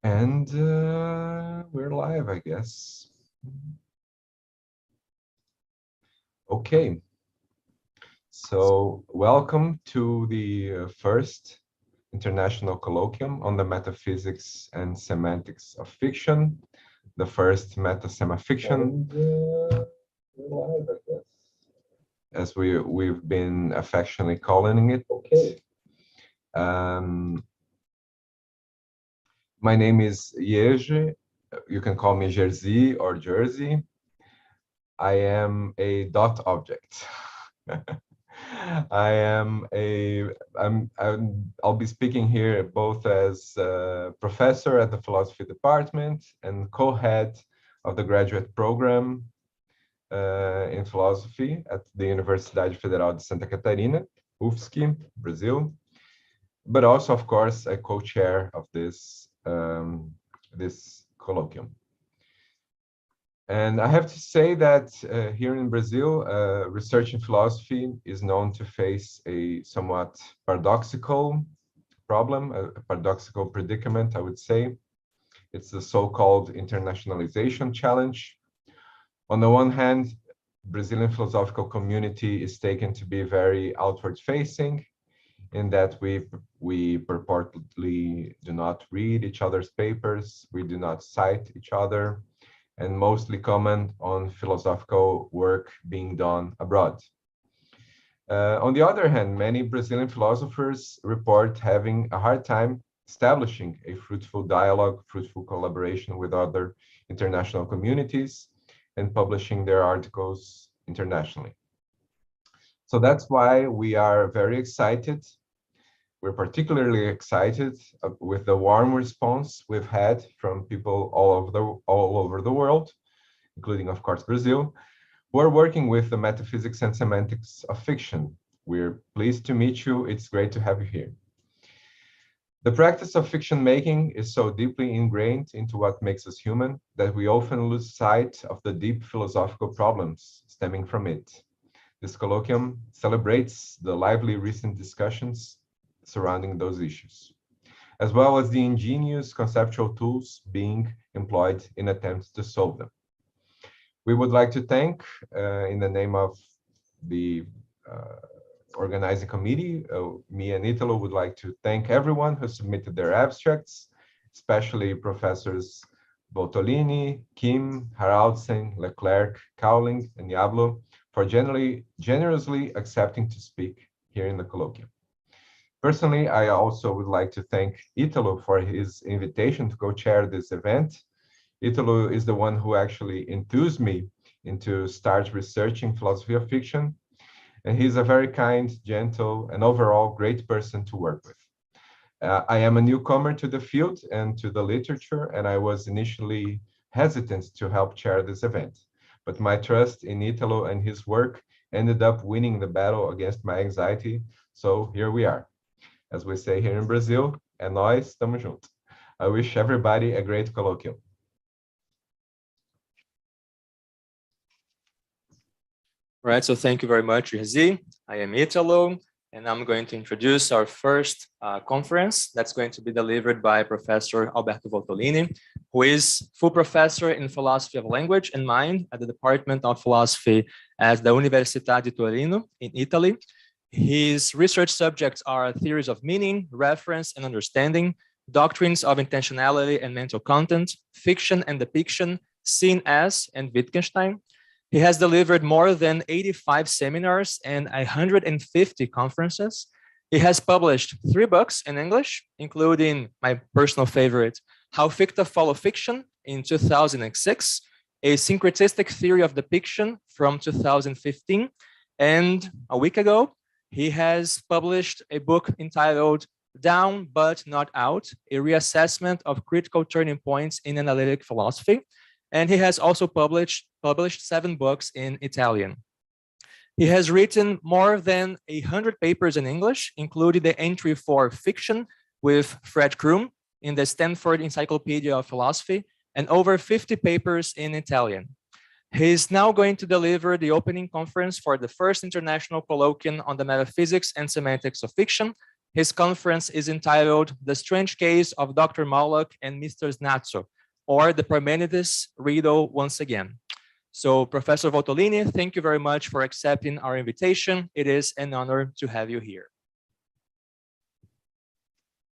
And we're live, I guess. Okay, so welcome to the first International Colloquium on the Metaphysics and Semantics of Fiction, the first meta-sema-fiction, we're live, I guess, as we've been affectionately calling it. Okay. My name is Jerzy. You can call me Jerzy or Jersey. I am a dot object. I'll be speaking here both as a professor at the philosophy department and co-head of the graduate program in philosophy at the Universidade Federal de Santa Catarina, UFSC, Brazil, but also, of course, a co-chair of this colloquium. And I have to say that here in Brazil, research in philosophy is known to face a somewhat paradoxical problem, a paradoxical predicament, I would say. It's the so-called internationalization challenge. On the one hand, Brazilian philosophical community is taken to be very outward-facing, in that we purportedly do not read each other's papers, we do not cite each other, and mostly comment on philosophical work being done abroad. On the other hand, many Brazilian philosophers report having a hard time establishing a fruitful dialogue, fruitful collaboration with other international communities and publishing their articles internationally. So that's why we are very excited. We're particularly excited with the warm response we've had from people all over the world, including, of course, Brazil, who are working with the metaphysics and semantics of fiction. We're pleased to meet you. It's great to have you here. The practice of fiction making is so deeply ingrained into what makes us human that we often lose sight of the deep philosophical problems stemming from it. This colloquium celebrates the lively recent discussions surrounding those issues, as well as the ingenious conceptual tools being employed in attempts to solve them. We would like to thank, in the name of the organizing committee, me and Italo would like to thank everyone who submitted their abstracts, especially Professors Voltolini, Kim, Haraldsen, Leclerc, Cowling, and Diablo for generously accepting to speak here in the colloquium. Personally, I also would like to thank Italo for his invitation to co-chair this event. Italo is the one who actually enthused me into start researching philosophy of fiction, and he's a very kind, gentle, and overall great person to work with. I am a newcomer to the field and to the literature, and I was initially hesitant to help chair this event, but my trust in Italo and his work ended up winning the battle against my anxiety, so here we are. As we say here in Brazil, é nóis, tamo junto. I wish everybody a great colloquium. All right, so thank you very much, Jerzy. I am Italo, and I'm going to introduce our first conference that's going to be delivered by Professor Alberto Voltolini, who is full professor in philosophy of language and mind at the Department of Philosophy at the Università di Torino in Italy. His research subjects are theories of meaning, reference and understanding, doctrines of intentionality and mental content, fiction and depiction, seen as, and Wittgenstein. He has delivered more than 85 seminars and 150 conferences. He has published 3 books in English, including my personal favorite, How Ficta Follow Fiction in 2006, A Syncretistic Theory of Depiction from 2015, and a week ago, he has published a book entitled Down But Not Out, a reassessment of critical turning points in analytic philosophy. And he has also published 7 books in Italian. He has written more than 100 papers in English, including the entry for Fiction with Fred Krum in the Stanford Encyclopedia of Philosophy, and over 50 papers in Italian. He is now going to deliver the opening conference for the first international colloquium on the metaphysics and semantics of fiction, His conference is entitled The Strange Case of Dr. Moloch and Mr. Snazzo, or the Parmenides Riddle Once Again. So Professor Voltolini, thank you very much for accepting our invitation. It is an honor to have you here.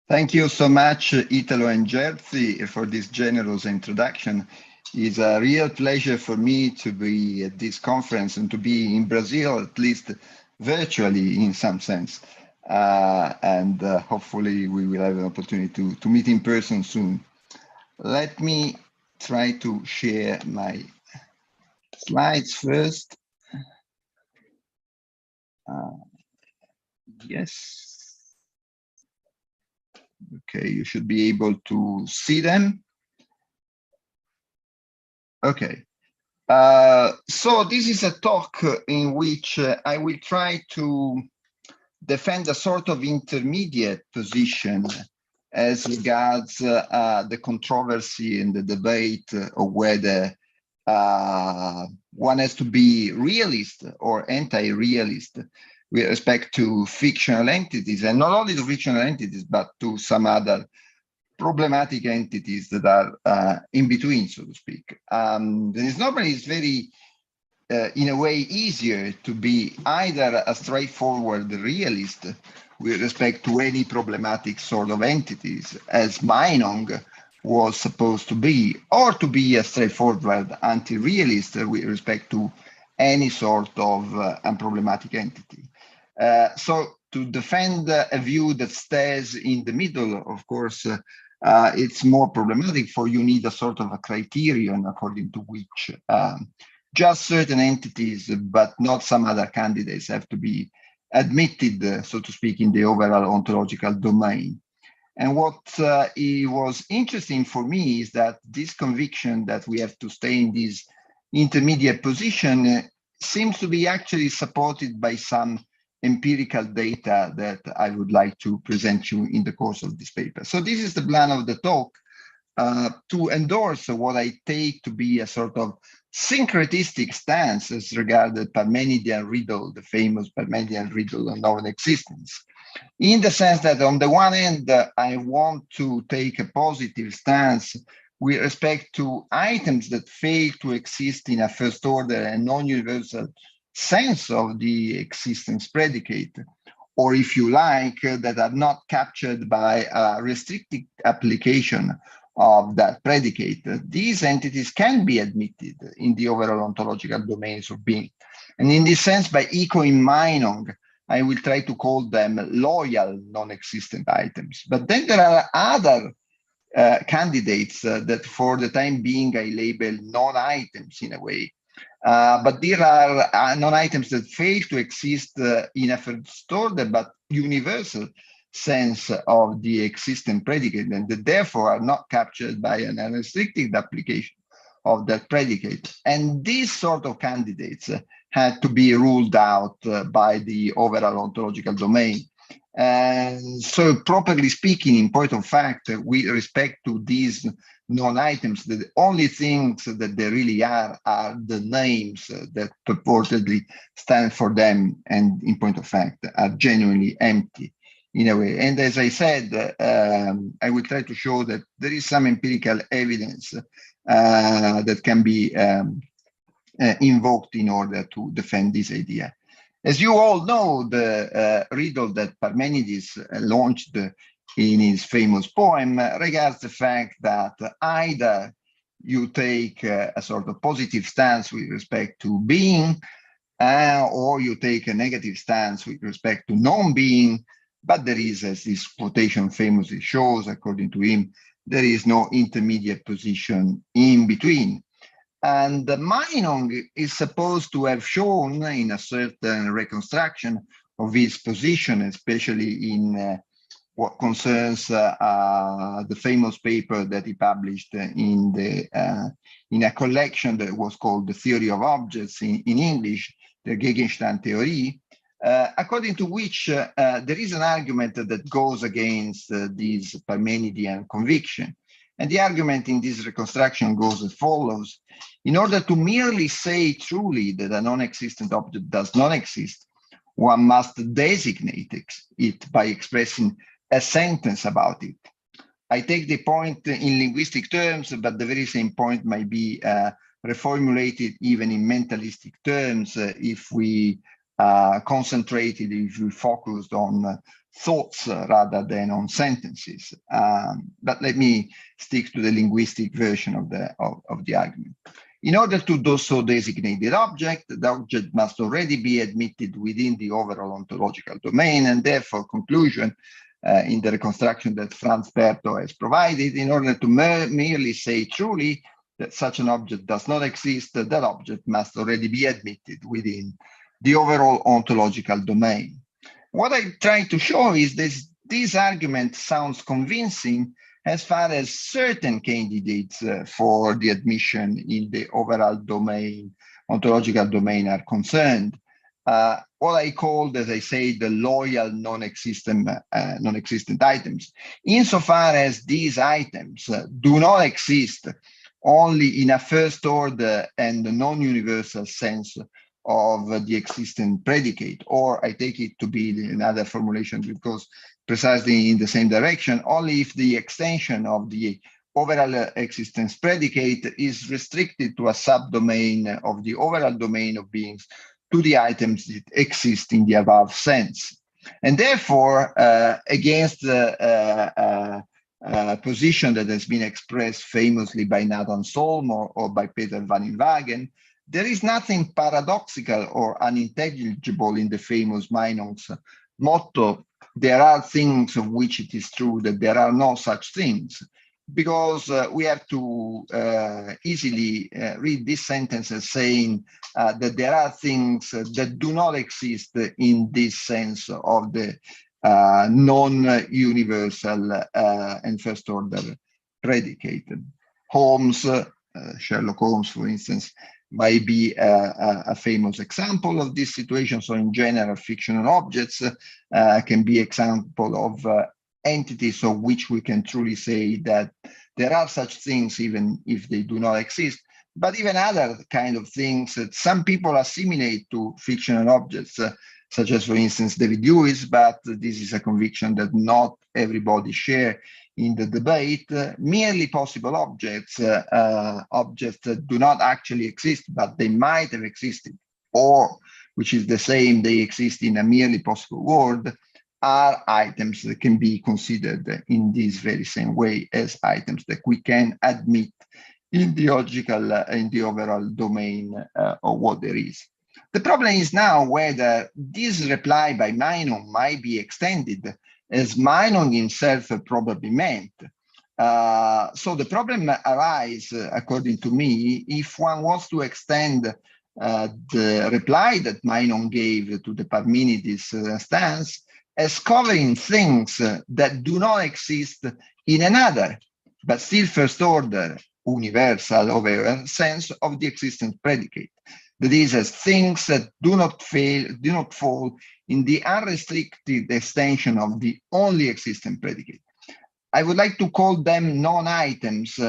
Thank you so much, Italo and Jerzy, for this generous introduction. It's a real pleasure for me to be at this conference and to be in Brazil, at least virtually in some sense. Hopefully we will have an opportunity to meet in person soon. Let me try to share my slides first. Yes. Okay, you should be able to see them. Okay. So this is a talk in which I will try to defend a sort of intermediate position as regards the controversy and the debate of whether one has to be realist or anti-realist with respect to fictional entities, and not only to fictional entities, but to some other problematic entities that are in between, so to speak. Normally it's very, in a way, easier to be either a straightforward realist with respect to any problematic sort of entities, as Meinong was supposed to be, or to be a straightforward anti-realist with respect to any sort of unproblematic entity. So to defend a view that stays in the middle, of course, it's more problematic, for you need a sort of a criterion according to which just certain entities, but not some other candidates, have to be admitted, so to speak, in the overall ontological domain. And what was interesting for me is that this conviction that we have to stay in this intermediate position seems to be actually supported by some empirical data that I would like to present you in the course of this paper. So this is the plan of the talk, to endorse what I take to be a sort of syncretistic stance as regards the Parmenidean riddle, the famous Parmenidean riddle of non-existence. In the sense that on the one hand, I want to take a positive stance with respect to items that fail to exist in a first order and non-universal sense of the existence predicate, or if you like, that are not captured by a restricted application of that predicate. These entities can be admitted in the overall ontological domains of being. And in this sense, by echoing Meinong, I will try to call them loyal non-existent items. But then there are other candidates that for the time being I label non-items in a way. But there are non-items that fail to exist in a first order, but universal sense of the existent predicate, and that therefore are not captured by an unrestricted application of that predicate. And these sort of candidates had to be ruled out by the overall ontological domain. And so, properly speaking, in point of fact, with respect to these non-items, the only things that they really are the names that purportedly stand for them, and in point of fact, are genuinely empty in a way. And as I said, I will try to show that there is some empirical evidence that can be invoked in order to defend this idea. As you all know, the riddle that Parmenides launched in his famous poem regards the fact that either you take a sort of positive stance with respect to being, or you take a negative stance with respect to non-being, but there is, as this quotation famously shows, according to him, there is no intermediate position in between. And Meinong is supposed to have shown in a certain reconstruction of his position, especially in what concerns the famous paper that he published in a collection that was called The Theory of Objects in English, the Gegenstand Theorie, according to which there is an argument that goes against this Parmenidean conviction. And the argument in this reconstruction goes as follows. In order to merely say truly that a non-existent object does not exist, one must designate it by expressing a sentence about it. I take the point in linguistic terms, but the very same point might be reformulated even in mentalistic terms if we concentrated, if we focused on thoughts rather than on sentences. But let me stick to the linguistic version of the argument. In order to do so designate the object must already be admitted within the overall ontological domain, and therefore conclusion in the reconstruction that Franz Berto has provided, in order to merely say truly that such an object does not exist, that object must already be admitted within the overall ontological domain. What I'm trying to show is this argument sounds convincing as far as certain candidates for the admission in the overall domain, ontological domain are concerned. What I called, as I say, the loyal non-existent items, insofar as these items do not exist only in a first order and non-universal sense of the existent predicate, or I take it to be another formulation because precisely in the same direction, only if the extension of the overall existence predicate is restricted to a subdomain of the overall domain of beings to the items that exist in the above sense. And therefore, against the position that has been expressed famously by Nathan Solmor or by Peter van Inwagen, there is nothing paradoxical or unintelligible in the famous Meinung's motto, there are things of which it is true that there are no such things, because we have to easily read this sentence as saying that there are things that do not exist in this sense of the non-universal and first order predicate. Holmes, Sherlock Holmes, for instance, might be a famous example of this situation. So in general, fictional objects can be example of entities of which we can truly say that there are such things even if they do not exist. But even other kind of things that some people assimilate to fictional objects, such as, for instance, David Lewis, but this is a conviction that not everybody share in the debate, merely possible objects, objects that do not actually exist, but they might have existed, or, which is the same, they exist in a merely possible world, are items that can be considered in this very same way as items that we can admit in the logical, in the overall domain of what there is. The problem is now whether this reply by Meinung might be extended, as Meinung himself probably meant. So the problem arises, according to me, if one wants to extend the reply that Meinung gave to the Parmenides stance as covering things that do not exist in another, but still first order, universal over sense of the existent predicate. That is, as things that do not fall in the unrestricted extension of the only existent predicate. I would like to call them non-items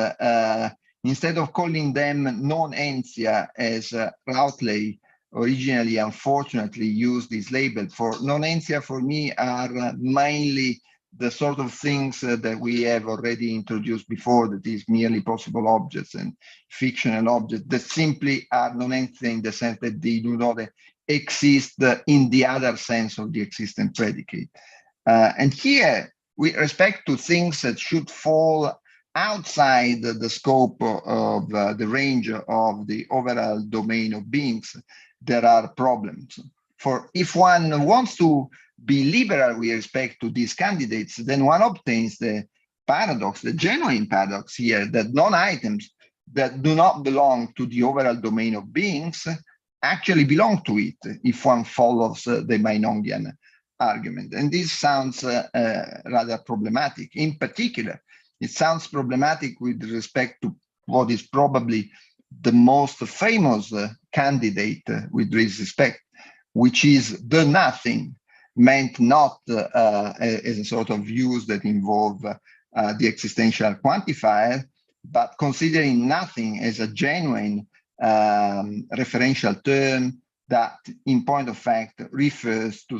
instead of calling them non-entia, as Rautley originally, unfortunately, used this label. For non-entia, for me, are mainly the sort of things that we have already introduced before, that is merely possible objects and fictional objects that simply are non-entia in the sense that they do not exist in the other sense of the existent predicate. And here, with respect to things that should fall outside the scope of the range of the overall domain of beings, there are problems. For if one wants to be liberal with respect to these candidates, then one obtains the paradox, the genuine paradox here, that non-items that do not belong to the overall domain of beings actually belong to it, if one follows the Meinungian argument. And this sounds rather problematic. In particular, it sounds problematic with respect to what is probably the most famous candidate with this respect, which is the nothing, meant not as a sort of use that involve the existential quantifier, but considering nothing as a genuine referential term that in point of fact refers to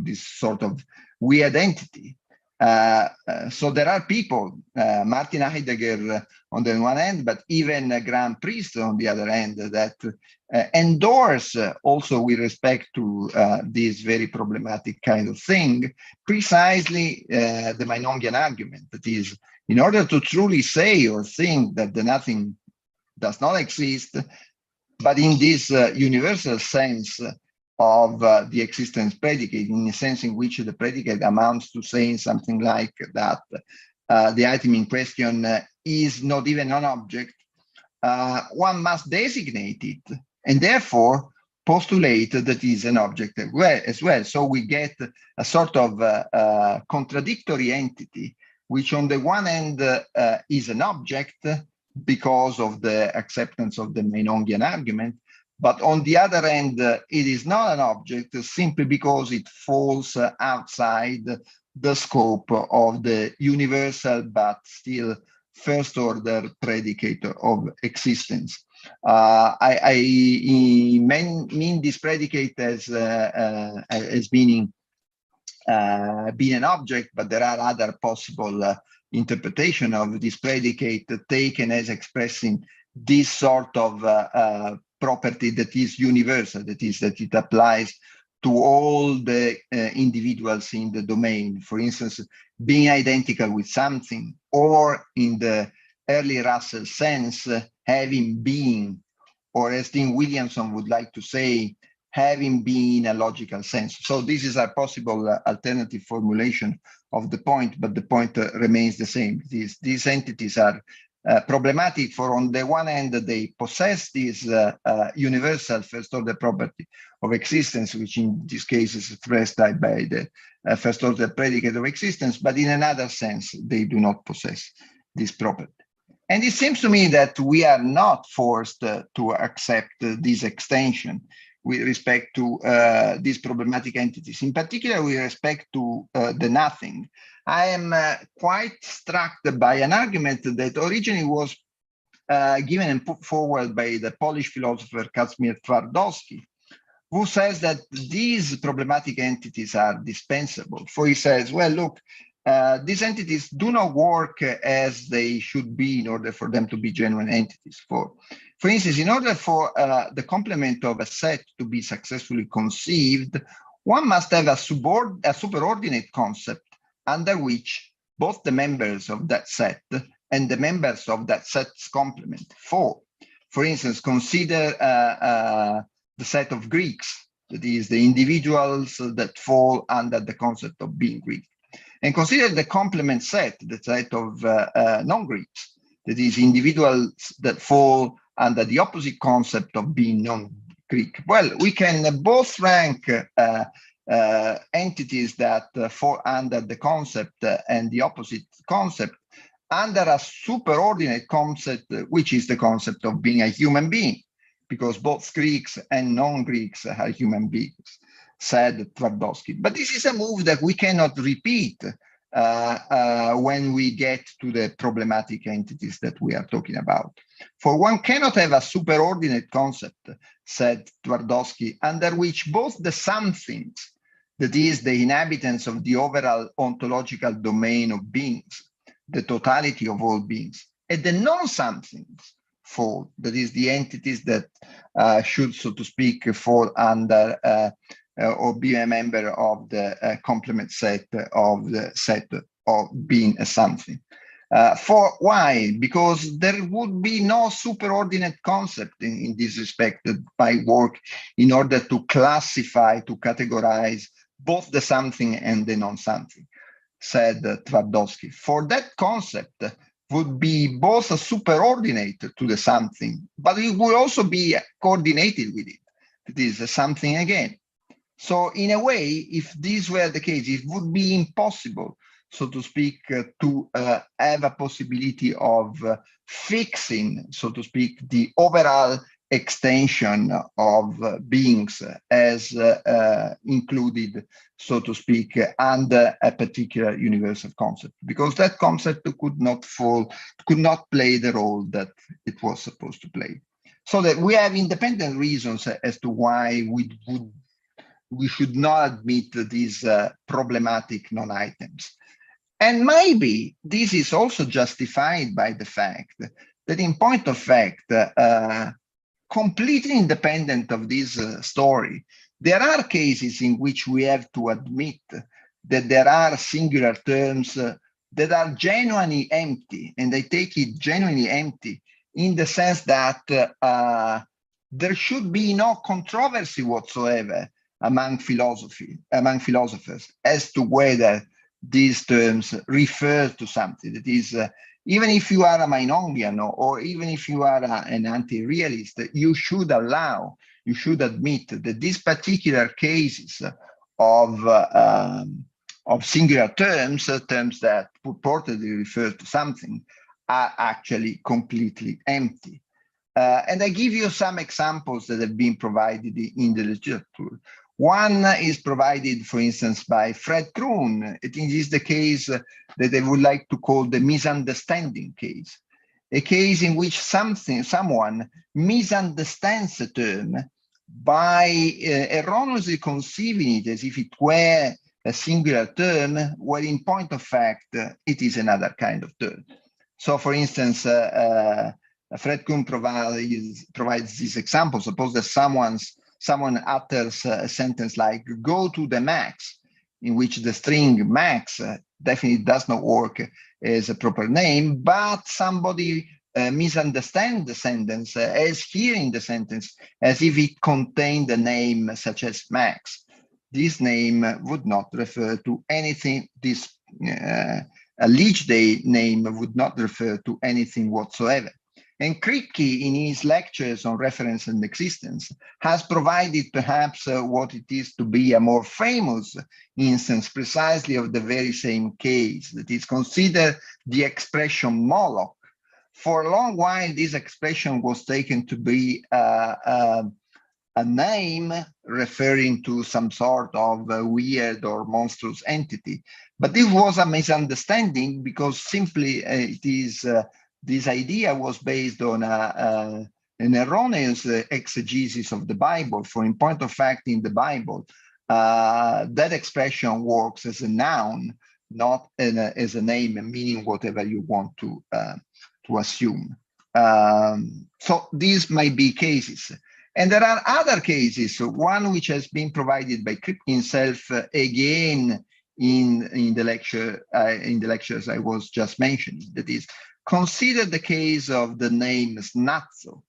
this sort of weird entity. So there are people, Martin Heidegger on the one hand, but even Graham Priest on the other hand, that endorse also with respect to this very problematic kind of thing, precisely the Meinongian argument. That is, in order to truly say or think that the nothing does not exist, but in this universal sense of the existence predicate, in a sense in which the predicate amounts to saying something like that the item in question is not even an object, one must designate it and therefore postulate that it is an object as well. So we get a sort of contradictory entity, which on the one hand is an object because of the acceptance of the Meinongian argument, but on the other hand, it is not an object simply because it falls outside the scope of the universal but still first order predicate of existence. I mean this predicate as meaning being an object, but there are other possible interpretation of this predicate taken as expressing this sort of property that is universal, that is, that it applies to all the individuals in the domain. For instance, being identical with something, or in the early Russell sense, having been, or as Dean Williamson would like to say, having been a logical sense. So this is a possible alternative formulation of the point, but the point remains the same. These entities are problematic for, on the one hand, they possess this universal first order property of existence, which in this case is expressed by the first order predicate of existence, but in another sense, they do not possess this property. And it seems to me that we are not forced to accept this extension with respect to these problematic entities, in particular with respect to the nothing. I am quite struck by an argument that originally was given and put forward by the Polish philosopher Kazimierz Twardowski, who says that these problematic entities are dispensable. For he says, well, look, these entities do not work as they should be in order for them to be genuine entities. For instance, in order for the complement of a set to be successfully conceived, one must have a superordinate concept under which both the members of that set and the members of that set's complement fall. For instance, consider the set of Greeks, that is the individuals that fall under the concept of being Greek. And consider the complement set, the set of non-Greeks, that is individuals that fall under the opposite concept of being non-Greek. Well, we can both rank entities that fall under the concept and the opposite concept under a superordinate concept, which is the concept of being a human being, because both Greeks and non-Greeks are human beings, said Twardowski. But this is a move that we cannot repeat when we get to the problematic entities that we are talking about. For one cannot have a superordinate concept, said Twardowski, under which both the somethings, that is the inhabitants of the overall ontological domain of beings, the totality of all beings, and the non-somethings fall, that is the entities that should, so to speak, fall under or be a member of the complement set of the set of being a something. For why? Because there would be no superordinate concept in this respect by work in order to classify, to categorize both the something and the non-something, said Twardowski. For that concept would be both a superordinate to the something, but it would also be coordinated with it. It is a something again. So in a way, if this were the case, it would be impossible, so to speak, to have a possibility of fixing, so to speak, the overall extension of beings as included, so to speak, under a particular universal concept, because that concept could not play the role that it was supposed to play. So that we have independent reasons as to why we should not admit these problematic non-items. And maybe this is also justified by the fact that in point of fact, completely independent of this story, there are cases in which we have to admit that there are singular terms that are genuinely empty, and I take it genuinely empty in the sense that there should be no controversy whatsoever among philosophers as to whether these terms refer to something. That is, even if you are a Meinongian or even if you are an anti-realist, you should admit that these particular cases of singular terms, terms that purportedly refer to something, are actually completely empty. And I give you some examples that have been provided in the literature. One is provided, for instance, by Fred Kroon. It is the case that I would like to call the misunderstanding case, a case in which someone misunderstands a term by erroneously conceiving it as if it were a singular term, where in point of fact, it is another kind of term. So, for instance, Fred Kuhn provides this example. Suppose that someone utters a sentence like "go to the max," in which the string max definitely does not work as a proper name, but somebody misunderstands the sentence as hearing the sentence as if it contained a name such as max. This name would not refer to anything. This alleged name would not refer to anything whatsoever. And Kripke, in his lectures on reference and existence, has provided perhaps what it is to be a more famous instance precisely of the very same case, that is, consider the expression Moloch. For a long while, this expression was taken to be a name referring to some sort of weird or monstrous entity. But this was a misunderstanding because simply this idea was based on an erroneous exegesis of the Bible. For in point of fact, in the Bible, that expression works as a noun, not as a name, meaning whatever you want to assume. So these might be cases. And there are other cases, one which has been provided by Kripke himself again in the lectures I was just mentioning. That is, consider the case of the name Snazzo.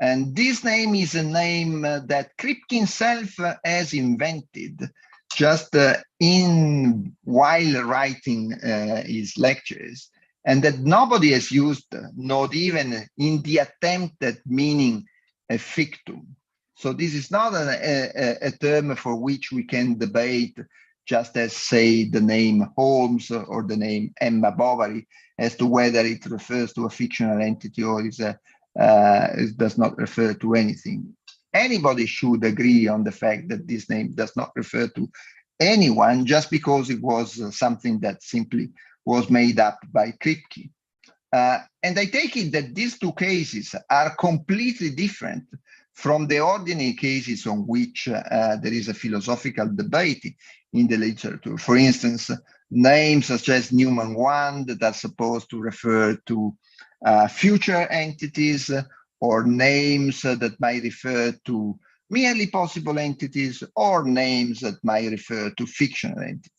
And this name is a name that Kripke himself has invented just while writing his lectures, and that nobody has used, not even in the attempt at meaning a fictum. So this is not a term for which we can debate, just as, say, the name Holmes or the name Emma Bovary, as to whether it refers to a fictional entity or it does not refer to anything. Anybody should agree on the fact that this name does not refer to anyone just because it was something that simply was made up by Kripke. And I take it that these two cases are completely different from the ordinary cases on which there is a philosophical debate in the literature. For instance, names such as Newman 1 that are supposed to refer to future entities, or names that might refer to merely possible entities, or names that might refer to fictional entities.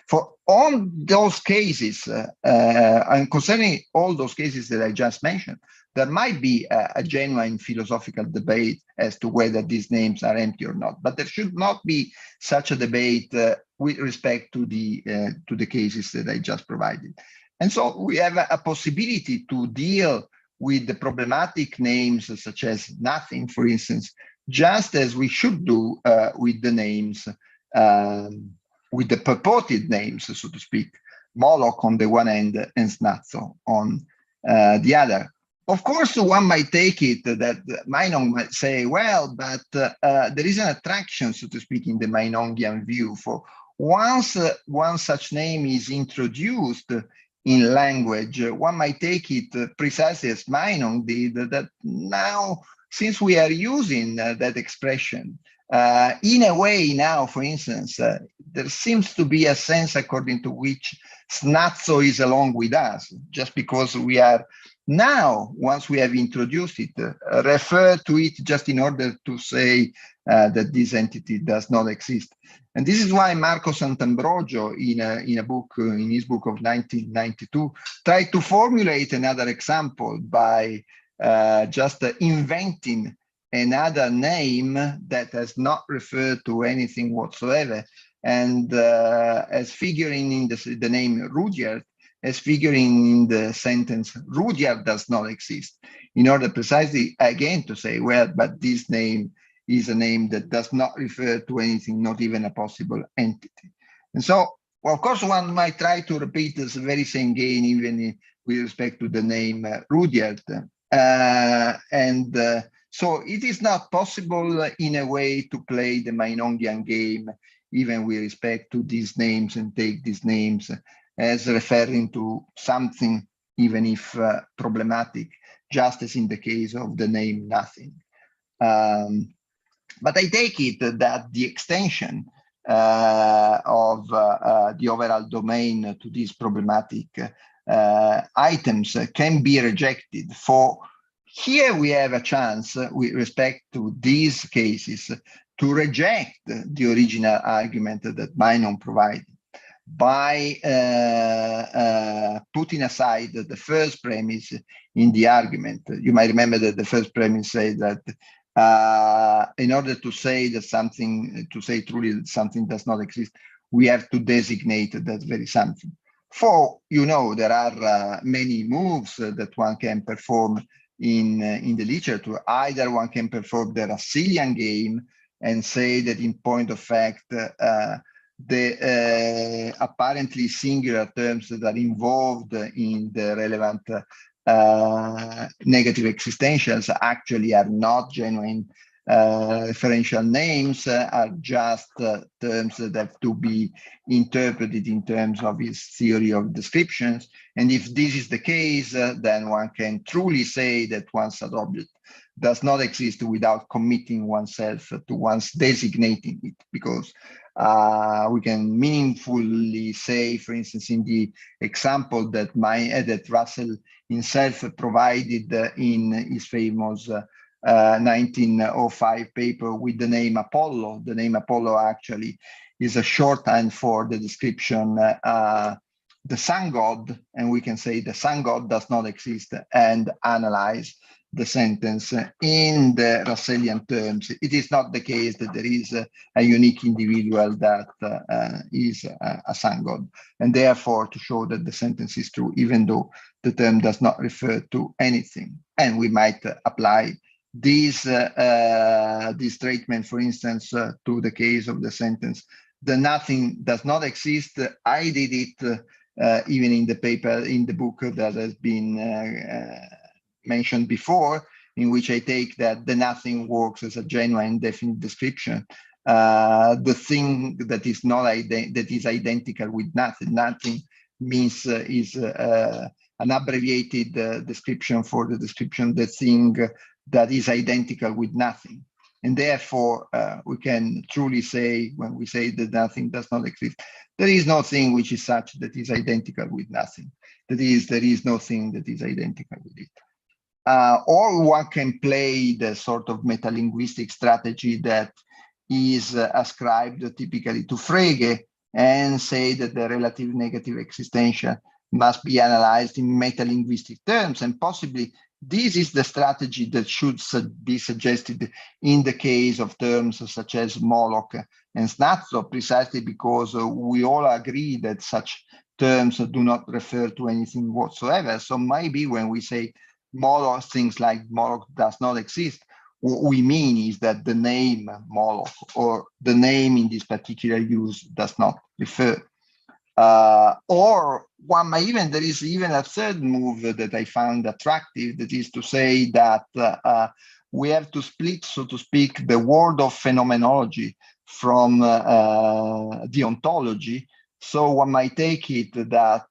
For all those cases, and concerning all those cases that I just mentioned, there might be a genuine philosophical debate as to whether these names are empty or not. But there should not be such a debate with respect to the cases that I just provided. And so we have a possibility to deal with the problematic names such as nothing, for instance, just as we should do with the names, with the purported names, so to speak, Moloch on the one end and Snazzo on the other. Of course, one might take it that Meinong might say, well, but there is an attraction, so to speak, in the Meinongian view. For once one such name is introduced in language, one might take it precisely as Meinong did, that now since we are using that expression, in a way now, for instance, there seems to be a sense according to which Snazzo is along with us, just because we are now, once we have introduced it, refer to it just in order to say that this entity does not exist. And this is why Marco Sant'Ambrogio, in a book, in his book of 1992, tried to formulate another example by just inventing another name that has not referred to anything whatsoever, and as figuring in the name Rudyard, as figuring in the sentence Rudyard does not exist, in order precisely again to say, well, but this name is a name that does not refer to anything, not even a possible entity. And so, well, of course, one might try to repeat this very same game even with respect to the name Rudyard. So it is not possible in a way to play the Mainongian game, even with respect to these names, and take these names as referring to something, even if problematic, just as in the case of the name nothing. But I take it that the extension of the overall domain to these problematic items can be rejected. For here we have a chance with respect to these cases to reject the original argument that Mainon provided by putting aside the first premise in the argument. You might remember that the first premise says that in order to say that something, to say truly that something does not exist, we have to designate that very something. For, you know, there are many moves that one can perform in the literature. Either one can perform the Russellian game and say that in point of fact, the apparently singular terms that are involved in the relevant negative existentials actually are not genuine referential names, are just terms that have to be interpreted in terms of his theory of descriptions. And if this is the case, then one can truly say that one such object does not exist without committing oneself to one's designating it, because we can meaningfully say, for instance, in the example that that Russell himself provided in his famous 1905 paper with the name Apollo. The name Apollo actually is a shorthand for the description the sun god, and we can say the sun god does not exist and analyze the sentence in the Russellian terms. It is not the case that there is a unique individual that is a sun god, and therefore to show that the sentence is true, even though the term does not refer to anything. And we might apply this statement, for instance, to the case of the sentence, the nothing does not exist. I did it even in the paper, in the book that has been mentioned before, in which I take that the nothing works as a genuine definite description. The thing that is not that is identical with nothing. Nothing means is an abbreviated description for the description the thing that is identical with nothing. And therefore, we can truly say, when we say that nothing does not exist, there is no thing which is such that is identical with nothing. That is, there is no thing that is identical with it. Or one can play the sort of metalinguistic strategy that is ascribed typically to Frege and say that the relative negative existential must be analyzed in metalinguistic terms, and possibly this is the strategy that should be suggested in the case of terms such as Moloch and Snazzo, precisely because we all agree that such terms do not refer to anything whatsoever. So maybe when we say Moloch, things like Moloch does not exist, what we mean is that the name Moloch or the name in this particular use does not refer. Or one may even, there is even a third move that I found attractive, that is to say that we have to split, so to speak, the world of phenomenology from the ontology, So one might take it that,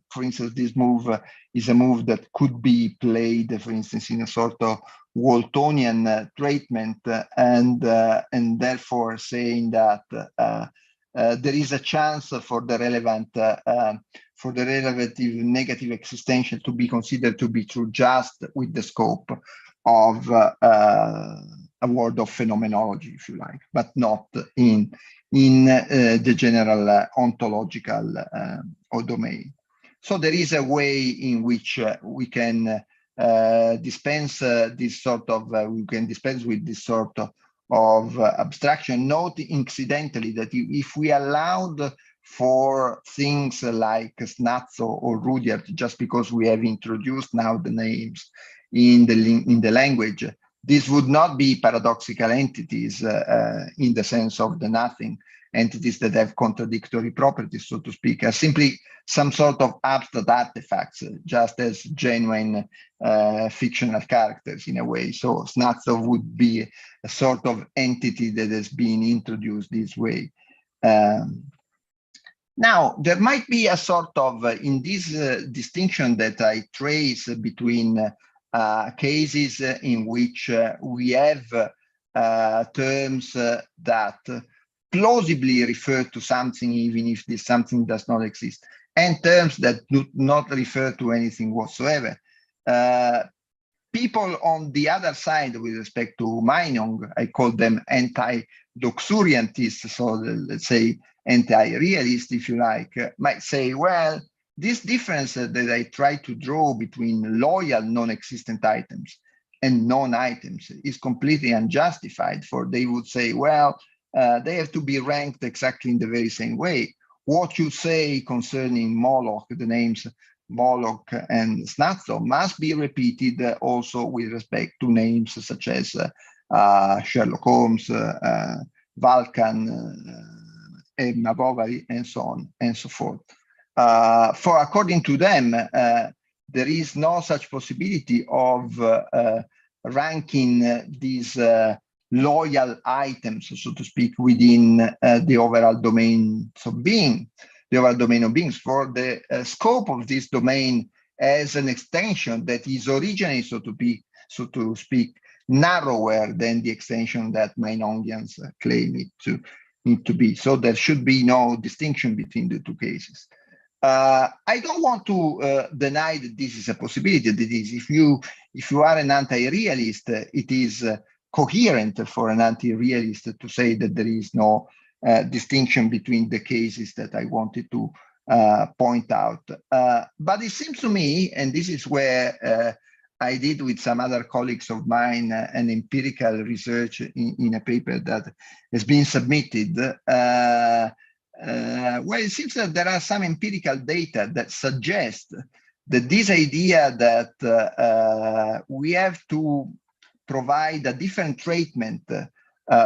for instance, this move is a move that could be played, for instance, in a sort of Waltonian treatment, and therefore saying that there is a chance for the relevant negative extension to be considered to be true just with the scope of a word of phenomenology, if you like, but not in the general ontological domain. So there is a way in which we can dispense this sort of, we can dispense with this sort of abstraction. Note incidentally that if we allowed for things like Snazzo or Rudyard, just because we have introduced now the names in the language, this would not be paradoxical entities in the sense of the nothing, entities that have contradictory properties, so to speak, are simply some sort of abstract artifacts, just as genuine fictional characters in a way. So Snazzo would be a sort of entity that has been introduced this way. Now, there might be a sort of, in this distinction that I trace between cases in which we have terms that plausibly refer to something, even if this something does not exist, and terms that do not refer to anything whatsoever. People on the other side, with respect to Meinong, I call them anti-luxuriantists, so let's say anti-realist, if you like, might say, well, this difference that I try to draw between loyal non-existent items and non-items is completely unjustified, for they would say, well, they have to be ranked exactly in the very same way. What you say concerning Moloch, the names Moloch and Snazzo, must be repeated also with respect to names such as Sherlock Holmes, Vulcan, Emma Bovary, and so on and so forth. For according to them, there is no such possibility of ranking these loyal items, so to speak, within the overall domain of being, the overall domain of beings. For the scope of this domain as an extension that is originally, so to speak, narrower than the extension that Meinongians claim it to be. So there should be no distinction between the two cases. I don't want to deny that this is a possibility. That is, if you are an anti-realist, it is coherent for an anti-realist to say that there is no distinction between the cases that I wanted to point out. But it seems to me, and this is where I did with some other colleagues of mine an empirical research in a paper that has been submitted. Well, it seems that there are some empirical data that suggest that this idea that we have to provide a different treatment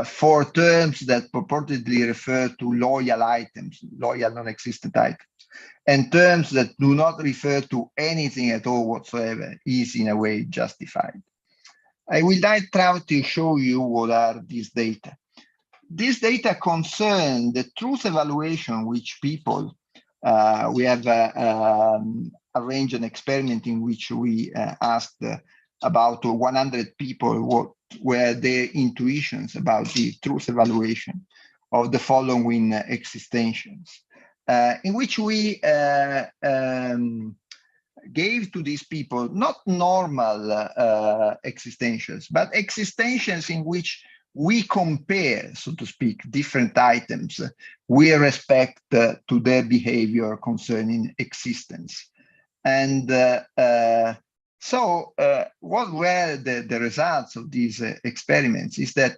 for terms that purportedly refer to loyal items, loyal non-existent items, and terms that do not refer to anything at all whatsoever is in a way justified. I will now try to show you what are these data. These data concern the truth evaluation which people, we have arranged an experiment in which we asked about 100 people what were their intuitions about the truth evaluation of the following existentials, in which we gave to these people not normal existentials, but existentials in which we compare, so to speak, different items with respect to their behavior concerning existence. And so what were the results of these experiments is that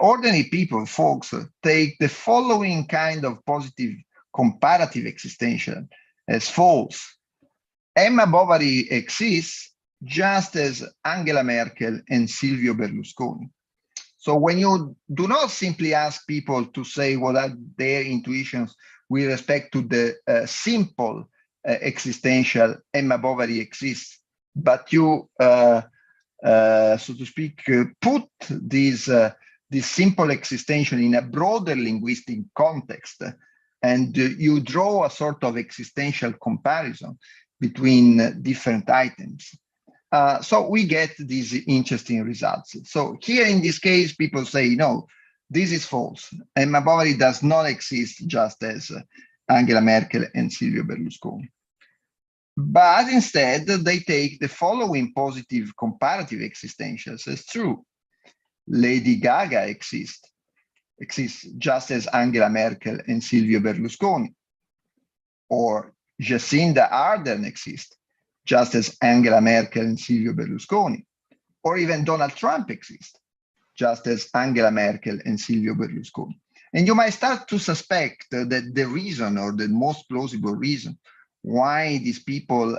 ordinary people, folks, take the following kind of positive comparative existential as false. Emma Bovary exists just as Angela Merkel and Silvio Berlusconi. So when you do not simply ask people to say what are their intuitions with respect to the simple existential Emma Bovary exists, but you, so to speak, put this simple existential in a broader linguistic context, and you draw a sort of existential comparison between different items. So we get these interesting results. So here in this case, people say, no, this is false. Emma Bovary does not exist just as Angela Merkel and Silvio Berlusconi. But instead, they take the following positive comparative existentials as true. Lady Gaga exists just as Angela Merkel and Silvio Berlusconi. Or Jacinda Ardern exists just as Angela Merkel and Silvio Berlusconi. Or even Donald Trump exists just as Angela Merkel and Silvio Berlusconi. And you might start to suspect that the reason, or the most plausible reason, why these people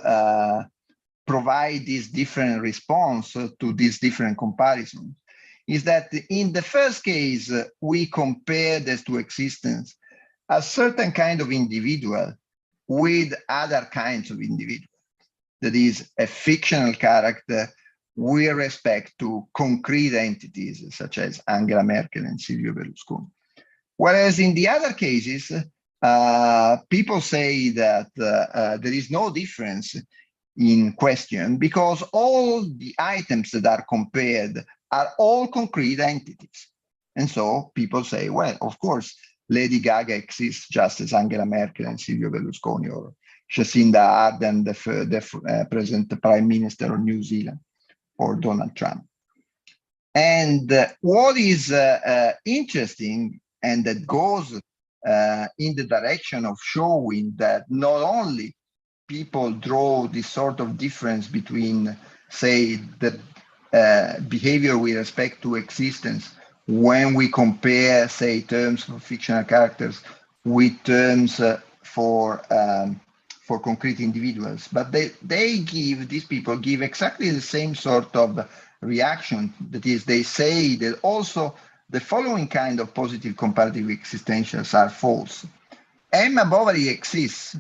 provide this different response to these different comparisons is that in the first case, we compare this to existence a certain kind of individual with other kinds of individuals. That is a fictional character with respect to concrete entities such as Angela Merkel and Silvio Berlusconi. Whereas in the other cases, people say that there is no difference in question because all the items that are compared are all concrete entities. And so people say, well, of course, Lady Gaga exists just as Angela Merkel and Silvio Berlusconi, or Jacinda Ardern, the present Prime Minister of New Zealand, or Donald Trump. And what is interesting, and that goes in the direction of showing that not only people draw this sort of difference between, say, the behavior with respect to existence when we compare, say, terms for fictional characters with terms for concrete individuals, but these people give exactly the same sort of reaction. That is, they say that also the following kind of positive comparative existentials are false. Emma Bovary exists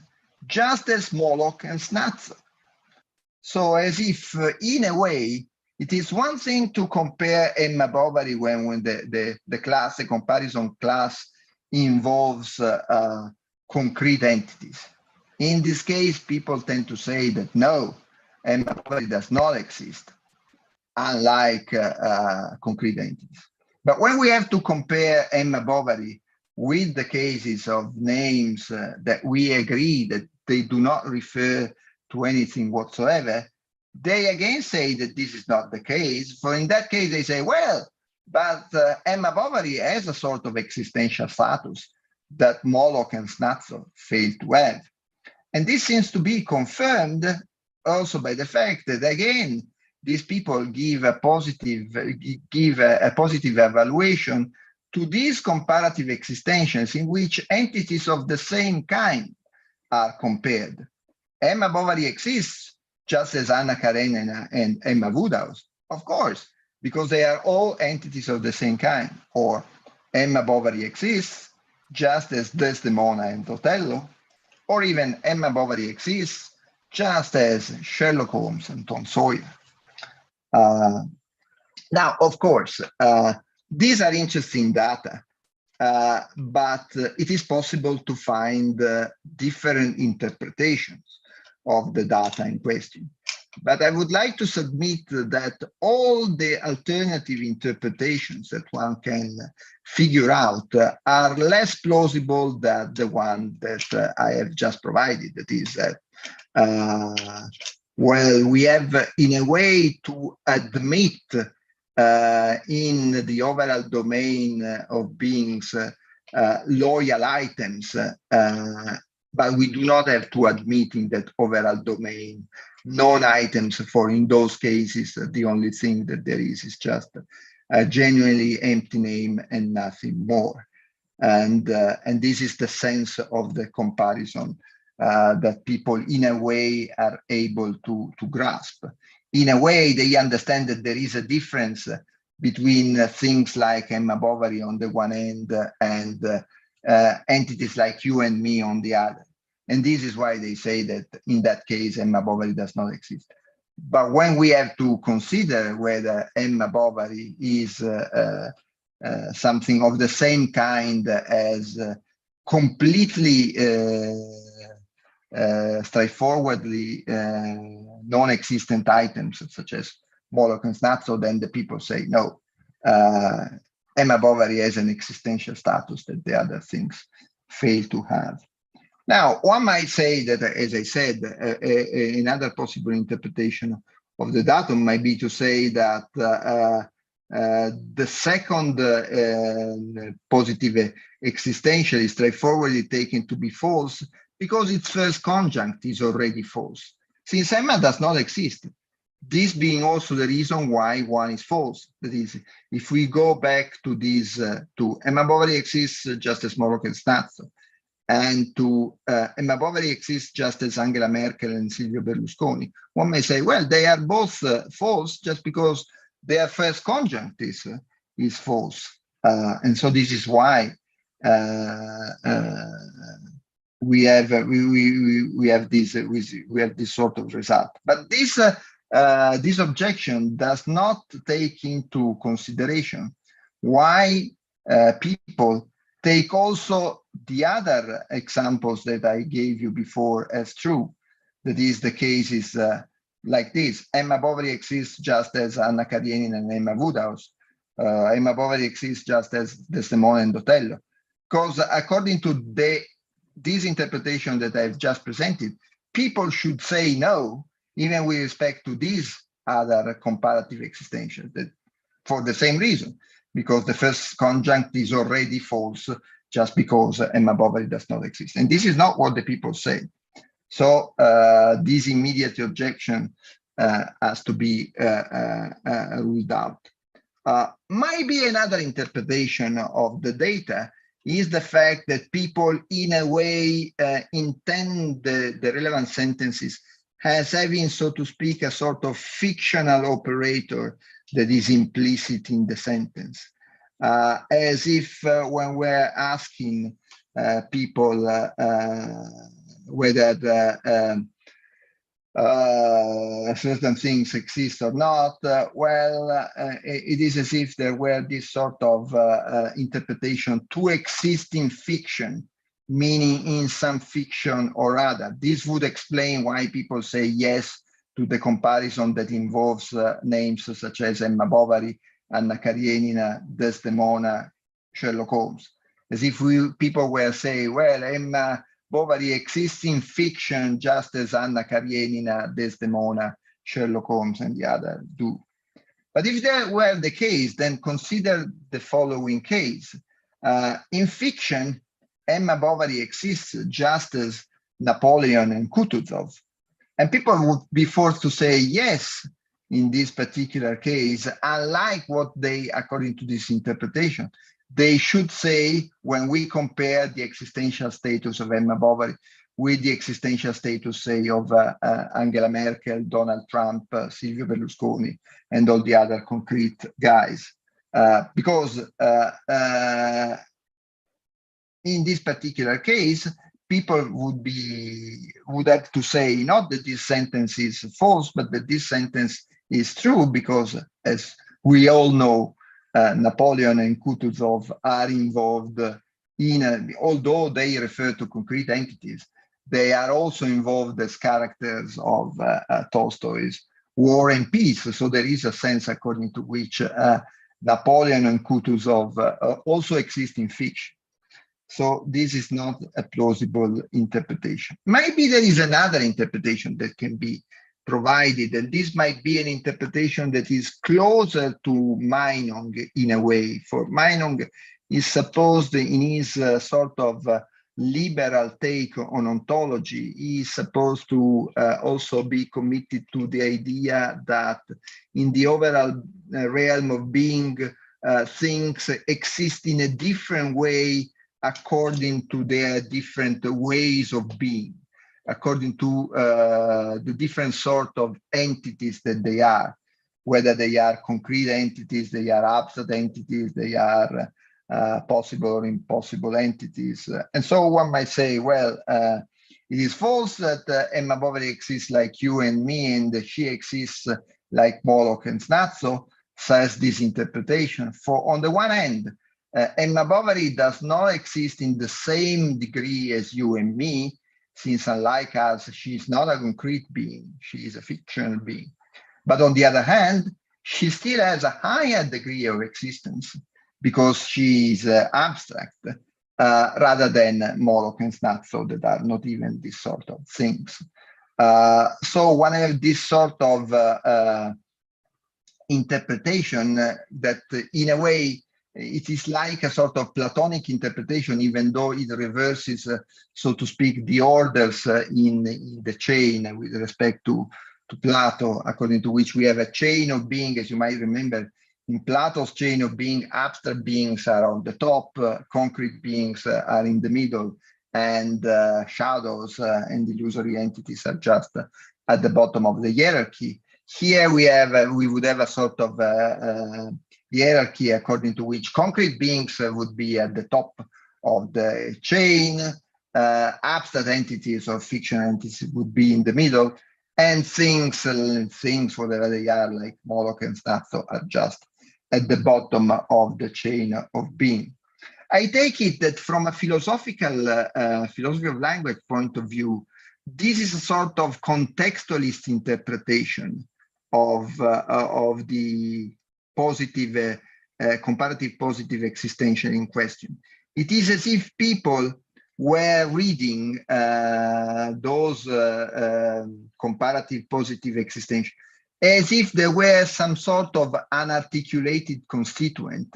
just as Moloch and Snazzo. So as if, in a way, it is one thing to compare Emma Bovary when the comparison class involves concrete entities. In this case, people tend to say that no, Emma Bovary does not exist, unlike concrete entities. But when we have to compare Emma Bovary with the cases of names that we agree that they do not refer to anything whatsoever, they again say that this is not the case. For in that case, they say, well, but Emma Bovary has a sort of existential status that Moloch and Snazzo failed to have. And this seems to be confirmed also by the fact that, again, these people give a positive evaluation to these comparative existentials in which entities of the same kind are compared. Emma Bovary exists just as Anna Karenina and Emma Woodhouse, of course, because they are all entities of the same kind. Or Emma Bovary exists just as Desdemona and Othello, or even Emma Bovary exists just as Sherlock Holmes and Tom Sawyer. Now, of course, these are interesting data, but it is possible to find different interpretations of the data in question. But I would like to submit that all the alternative interpretations that one can figure out are less plausible than the one that I have just provided. That is that, well, we have in a way to admit in the overall domain of beings loyal items, but we do not have to admit in that overall domain non-items, for in those cases, the only thing that there is just a genuinely empty name and nothing more. And this is the sense of the comparison that people in a way are able to grasp. In a way, they understand that there is a difference between things like Emma Bovary on the one end and entities like you and me on the other. And this is why they say that in that case, Emma Bovary does not exist. But when we have to consider whether Emma Bovary is something of the same kind as completely straightforwardly non-existent items such as Moloch and Snazzo, then the people say no. Emma Bovary has an existential status that the other things fail to have. Now, one might say that, as I said, another possible interpretation of the datum might be to say that the second positive existential is straightforwardly taken to be false because its first conjunct is already false. Since Emma does not exist, this being also the reason why one is false. That is, if we go back to these to Emma Bovary exists just as Moloch and Snazzo, and to Emma Bovary exists just as Angela Merkel and Silvio Berlusconi, one may say, well, they are both false just because their first conjunct is false. And so this is why we have this sort of result. But this objection does not take into consideration why people take also the other examples that I gave you before as true. That is, the case is like this. Emma Bovary exists just as Anna Karenina and Emma Woodhouse. Emma Bovary exists just as Desdemona and Otello. Because according to this interpretation that I've just presented, people should say no, even with respect to these other comparative existentials, that for the same reason, because the first conjunct is already false just because Emma Bovary does not exist. And this is not what the people say. So this immediate objection has to be ruled out. Maybe another interpretation of the data is the fact that people in a way intend the relevant sentences as having, so to speak, a sort of fictional operator that is implicit in the sentence. As if when we're asking people whether certain things exist or not, it is as if there were this sort of interpretation to exist in fiction, meaning in some fiction or other. This would explain why people say yes to the comparison that involves names such as Emma Bovary, Anna Karenina, Desdemona, Sherlock Holmes. As if people were saying, well, Emma Bovary exists in fiction just as Anna Karenina, Desdemona, Sherlock Holmes, and the others do. But if that were the case, then consider the following case. In fiction, Emma Bovary exists just as Napoleon and Kutuzov. And people would be forced to say yes in this particular case, unlike what they, according to this interpretation, they should say when we compare the existential status of Emma Bovary with the existential status, say, of Angela Merkel, Donald Trump, Silvio Berlusconi, and all the other concrete guys. Because in this particular case, people would have to say not that this sentence is false, but that this sentence is true, because as we all know, Napoleon and Kutuzov are involved in, although they refer to concrete entities, they are also involved as characters of Tolstoy's War and Peace. So there is a sense according to which Napoleon and Kutuzov also exist in fiction. So this is not a plausible interpretation. Maybe there is another interpretation that can be provided, and this might be an interpretation that is closer to Meinong in a way. For Meinong is supposed in his sort of liberal take on ontology, he is supposed to also be committed to the idea that in the overall realm of being, things exist in a different way according to their different ways of being, according to the different sort of entities that they are, whether they are concrete entities, they are abstract entities, they are possible or impossible entities. And so one might say, well, it is false that Emma Bovary exists like you and me, and she exists like Moloch and Snazzo, says this interpretation. For on the one hand, Emma Bovary does not exist in the same degree as you and me, since unlike us, she is not a concrete being, she is a fictional being. But on the other hand, she still has a higher degree of existence because she is abstract, rather than Moloch and Snazzo that are not even this sort of things. So one of this sort of interpretation that in a way, it is like a sort of Platonic interpretation, even though it reverses, so to speak, the orders in the chain with respect to Plato, according to which we have a chain of being, as you might remember, in Plato's chain of being, abstract beings are on the top, concrete beings are in the middle, and shadows and illusory entities are just at the bottom of the hierarchy. Here we would have a sort of hierarchy according to which concrete beings would be at the top of the chain, abstract entities or fictional entities would be in the middle, and things whatever they are, like Moloch and Snazzo, are just at the bottom of the chain of being. I take it that from a philosophical philosophy of language point of view, this is a sort of contextualist interpretation of the positive, comparative positive existential in question. It is as if people were reading those comparative positive existential as if there were some sort of unarticulated constituent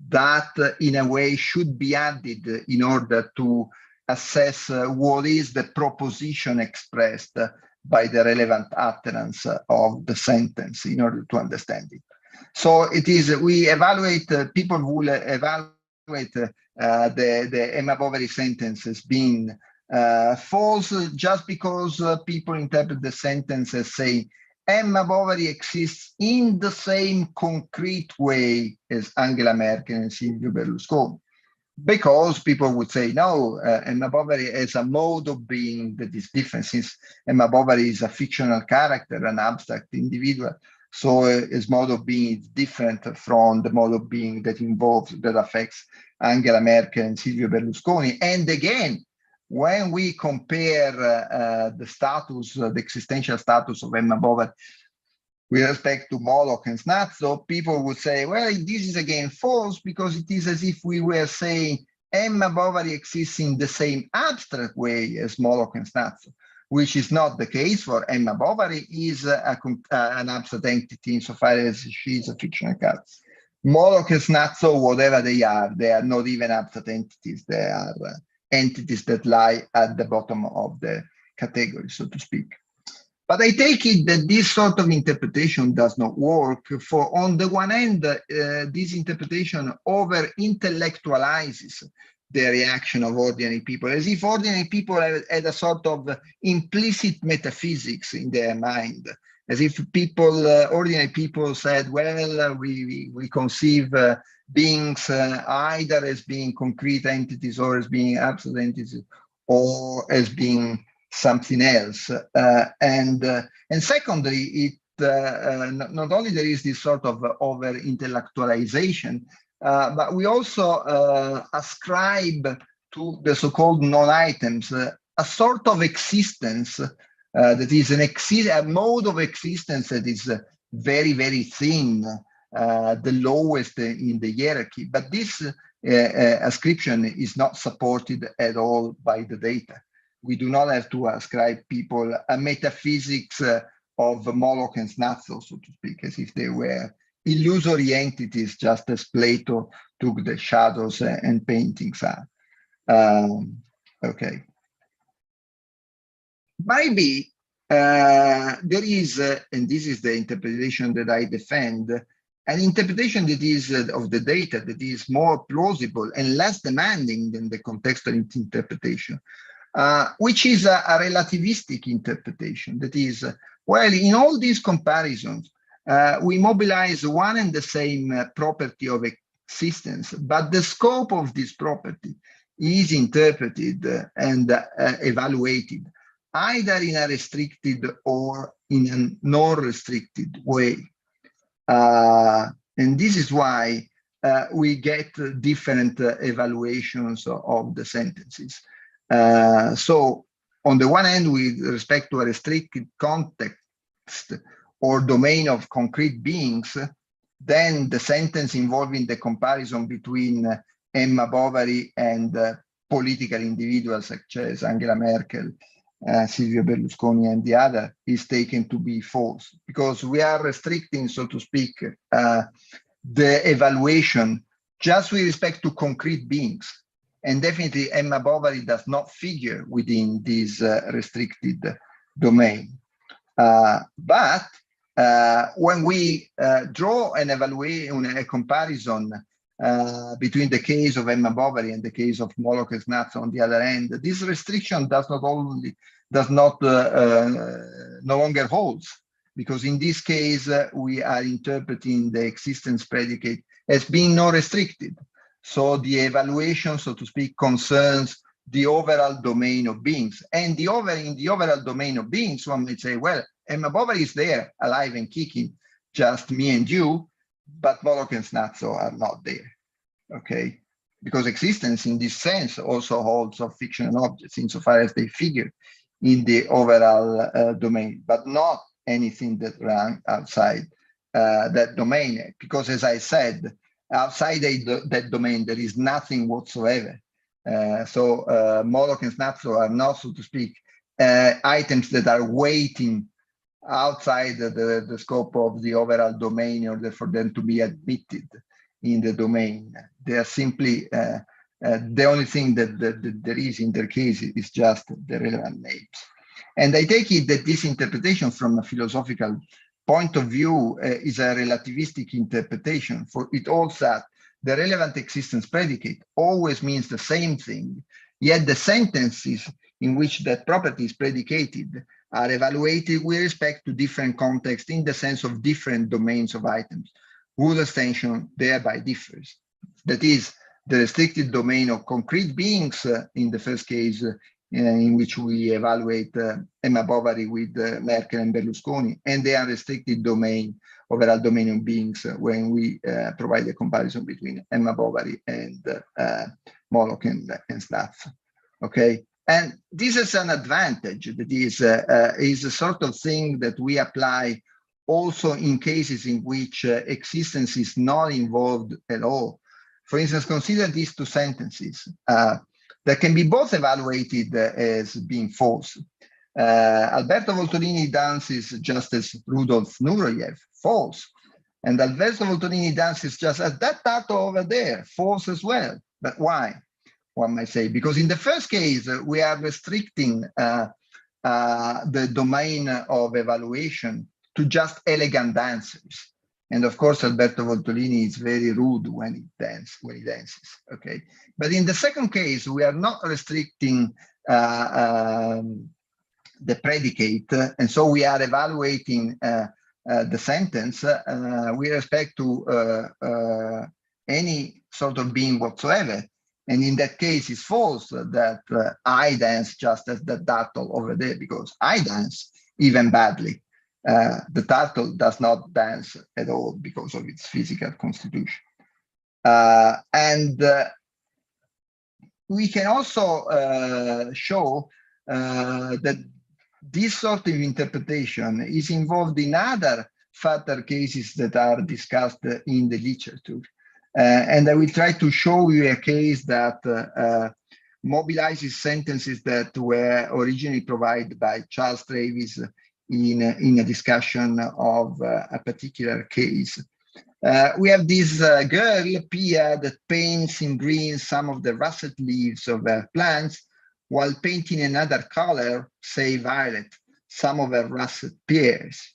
that in a way should be added in order to assess what is the proposition expressed by the relevant utterance of the sentence in order to understand it. So it is, we evaluate, people will evaluate the Emma Bovary sentence as being false just because people interpret the sentence as saying Emma Bovary exists in the same concrete way as Angela Merkel and Silvio Berlusconi. Because people would say, no, Emma Bovary is a mode of being that is different, since Emma Bovary is a fictional character, an abstract individual. So his mode of being is different from the mode of being that affects Angela Merkel and Silvio Berlusconi. And again, when we compare the status, the existential status of Emma Bovary with respect to Moloch and Snazzo, people would say, well, this is again false, because it is as if we were saying Emma Bovary exists in the same abstract way as Moloch and Snazzo, which is not the case. For Emma Bovary is an abstract entity insofar as she is a fictional character. Moloch and Snazzo, whatever they are not even abstract entities. They are entities that lie at the bottom of the category, so to speak. But I take it that this sort of interpretation does not work. For on the one hand, this interpretation over-intellectualizes the reaction of ordinary people, as if ordinary people had a sort of implicit metaphysics in their mind, as if people, ordinary people said, well, we conceive beings either as being concrete entities or as being abstract entities or as being something else. And secondly, it not only there is this sort of over-intellectualization, but we also ascribe to the so-called non-items a sort of existence that is a mode of existence that is very, very thin, the lowest in the hierarchy. But this ascription is not supported at all by the data. We do not have to ascribe people a metaphysics of Moloch and Snazzo, so to speak, as if they were illusory entities, just as Plato took the shadows and paintings are. Okay. Maybe there is, and this is the interpretation that I defend, an interpretation that is of the data that is more plausible and less demanding than the contextual interpretation. Which is a relativistic interpretation. That is, well, in all these comparisons, we mobilize one and the same property of existence, but the scope of this property is interpreted and evaluated either in a restricted or in a non-restricted way. And this is why we get different evaluations of the sentences. So on the one hand, with respect to a restricted context or domain of concrete beings, then the sentence involving the comparison between Emma Bovary and political individuals such as Angela Merkel, Silvio Berlusconi, and the other is taken to be false, because we are restricting, so to speak, the evaluation just with respect to concrete beings. And definitely Emma Bovary does not figure within this restricted domain. But when we draw an evaluation, a comparison between the case of Emma Bovary and the case of Moloch and Snazzo on the other end, this restriction no longer holds, because in this case we are interpreting the existence predicate as being non restricted. So the evaluation, so to speak, concerns the overall domain of beings. And in the overall domain of beings, one might say, well, Emma Bovary is there, alive and kicking, just me and you, but Moloch and Snazzo are not there, okay? Because existence in this sense also holds of fictional objects insofar as they figure in the overall domain, but not anything that runs outside that domain. Because as I said, outside that domain, there is nothing whatsoever. So Moloch and Snazzo are not, so to speak, items that are waiting outside the scope of the overall domain in order for them to be admitted in the domain. They are simply, the only thing that there is in their case is just the relevant names. And I take it that this interpretation from a philosophical point of view is a relativistic interpretation, for it holds that the relevant existence predicate always means the same thing, yet the sentences in which that property is predicated are evaluated with respect to different contexts in the sense of different domains of items, whose extension thereby differs. That is, the restricted domain of concrete beings in the first case, in which we evaluate Emma Bovary with Merkel and Berlusconi, and the unrestricted domain, overall domain of beings, when we provide a comparison between Emma Bovary and Moloch and Snazzo. Okay, and this is an advantage that is a sort of thing that we apply also in cases in which existence is not involved at all. For instance, consider these two sentences that can be both evaluated as being false. Alberto Voltolini dances just as Rudolf Nureyev, false. And Alberto Voltolini dances just as that tattoo over there, false as well. But why? One might say, because in the first case, we are restricting the domain of evaluation to just elegant dancers. And of course, Alberto Voltolini is very rude when he dances, okay? But in the second case, we are not restricting the predicate, and so we are evaluating the sentence with respect to any sort of being whatsoever. And in that case, it's false that I dance just as the turtle over there, because I dance even badly. The turtle does not dance at all because of its physical constitution. And we can also show that this sort of interpretation is involved in other further cases that are discussed in the literature. And I will try to show you a case that mobilizes sentences that were originally provided by Charles Travis in a discussion of a particular case. We have this girl, Pia, that paints in green some of the russet leaves of her plants, while painting another color, say violet, some of her russet pears.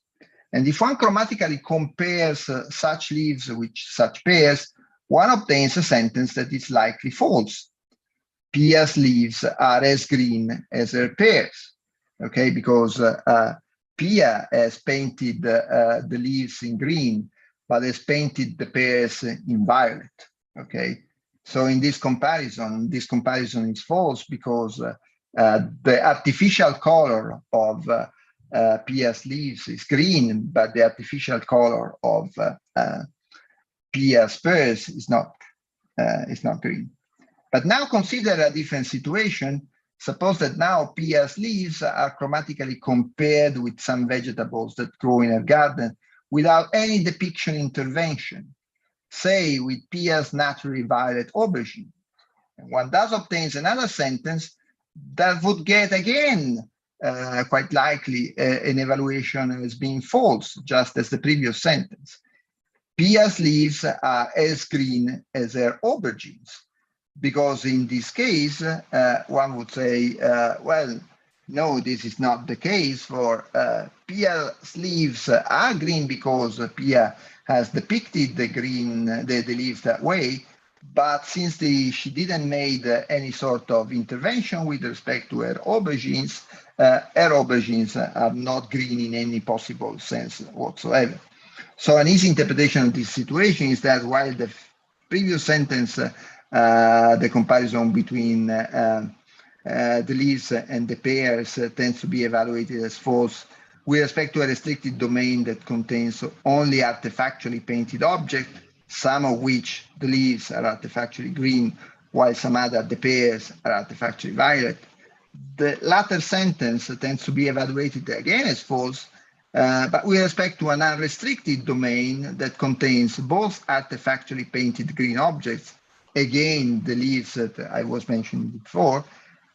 And if one chromatically compares such leaves with such pears, one obtains a sentence that is likely false. Pia's leaves are as green as her pears, okay? Because Pia has painted the leaves in green, but has painted the pears in violet, okay? So in this comparison is false because the artificial color of Pia's leaves is green, but the artificial color of Pia spurs is not green. But now consider a different situation. Suppose that now Pia's leaves are chromatically compared with some vegetables that grow in a garden without any depiction intervention, say with Pia's naturally violet aubergine. And one thus obtains another sentence that would get again quite likely an evaluation as being false, just as the previous sentence. Pia's leaves are as green as her aubergines, because in this case, one would say, well, no, this is not the case, for Pia's leaves are green because Pia has depicted the green, the leaves that way. But since she didn't made any sort of intervention with respect to her aubergines are not green in any possible sense whatsoever. So an easy interpretation of this situation is that while the previous sentence, the comparison between the leaves and the pears tends to be evaluated as false with respect to a restricted domain that contains only artifactually painted objects, some of which the leaves are artifactually green, while some other, the pears, are artifactually violet. The latter sentence tends to be evaluated again as false, but with respect to an unrestricted domain that contains both artifactually painted green objects, again, the leaves that I was mentioning before,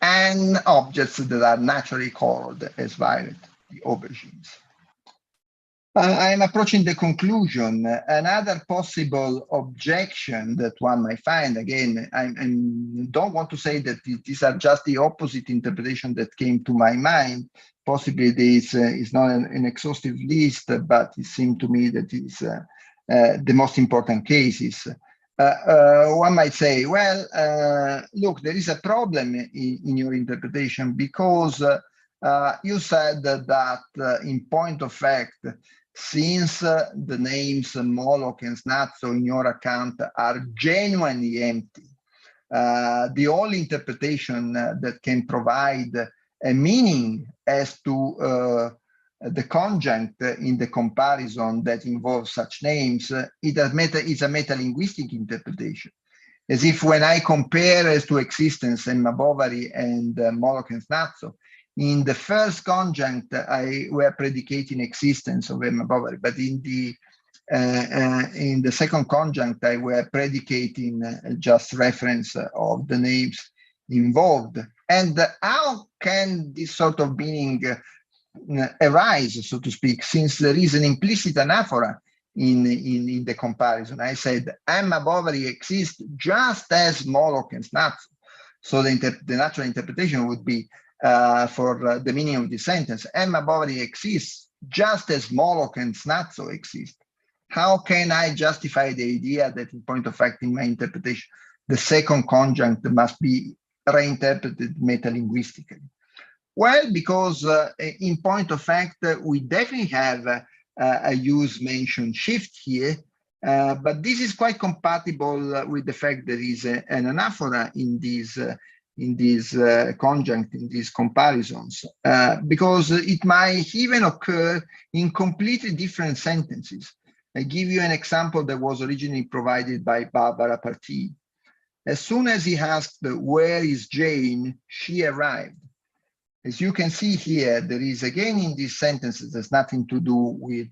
and objects that are naturally colored as violet, the aubergines. I'm approaching the conclusion. Another possible objection that one might find, again, I don't want to say that these are just the opposite interpretation that came to my mind. Possibly this is not an exhaustive list, but it seemed to me that it's the most important cases. One might say, well, look, there is a problem in your interpretation because you said that in point of fact, since the names Moloch and Snazzo in your account are genuinely empty, the only interpretation that can provide a meaning as to the conjunct in the comparison that involves such names, is a metalinguistic interpretation. As if when I compare as to existence Emma Bovary and Moloch and Snazzo, in the first conjunct, I were predicating existence of Emma Bovary, but in the second conjunct, I were predicating just reference of the names involved. And how can this sort of meaning arise, so to speak, since there is an implicit anaphora in the comparison? I said Emma Bovary exists just as Moloch and Snazzo. So the natural interpretation would be for the meaning of the sentence, Emma Bovary exists just as Moloch and Snazzo exist. How can I justify the idea that in point of fact, in my interpretation, the second conjunct must be reinterpreted metalinguistically? Well, because in point of fact, we definitely have a use mention shift here, but this is quite compatible with the fact there is an anaphora in these conjunct, in these comparisons, because it might even occur in completely different sentences. I give you an example that was originally provided by Barbara Partee. As soon as he asked, where is Jane, she arrived. As you can see here, there is again in these sentences, there's nothing to do with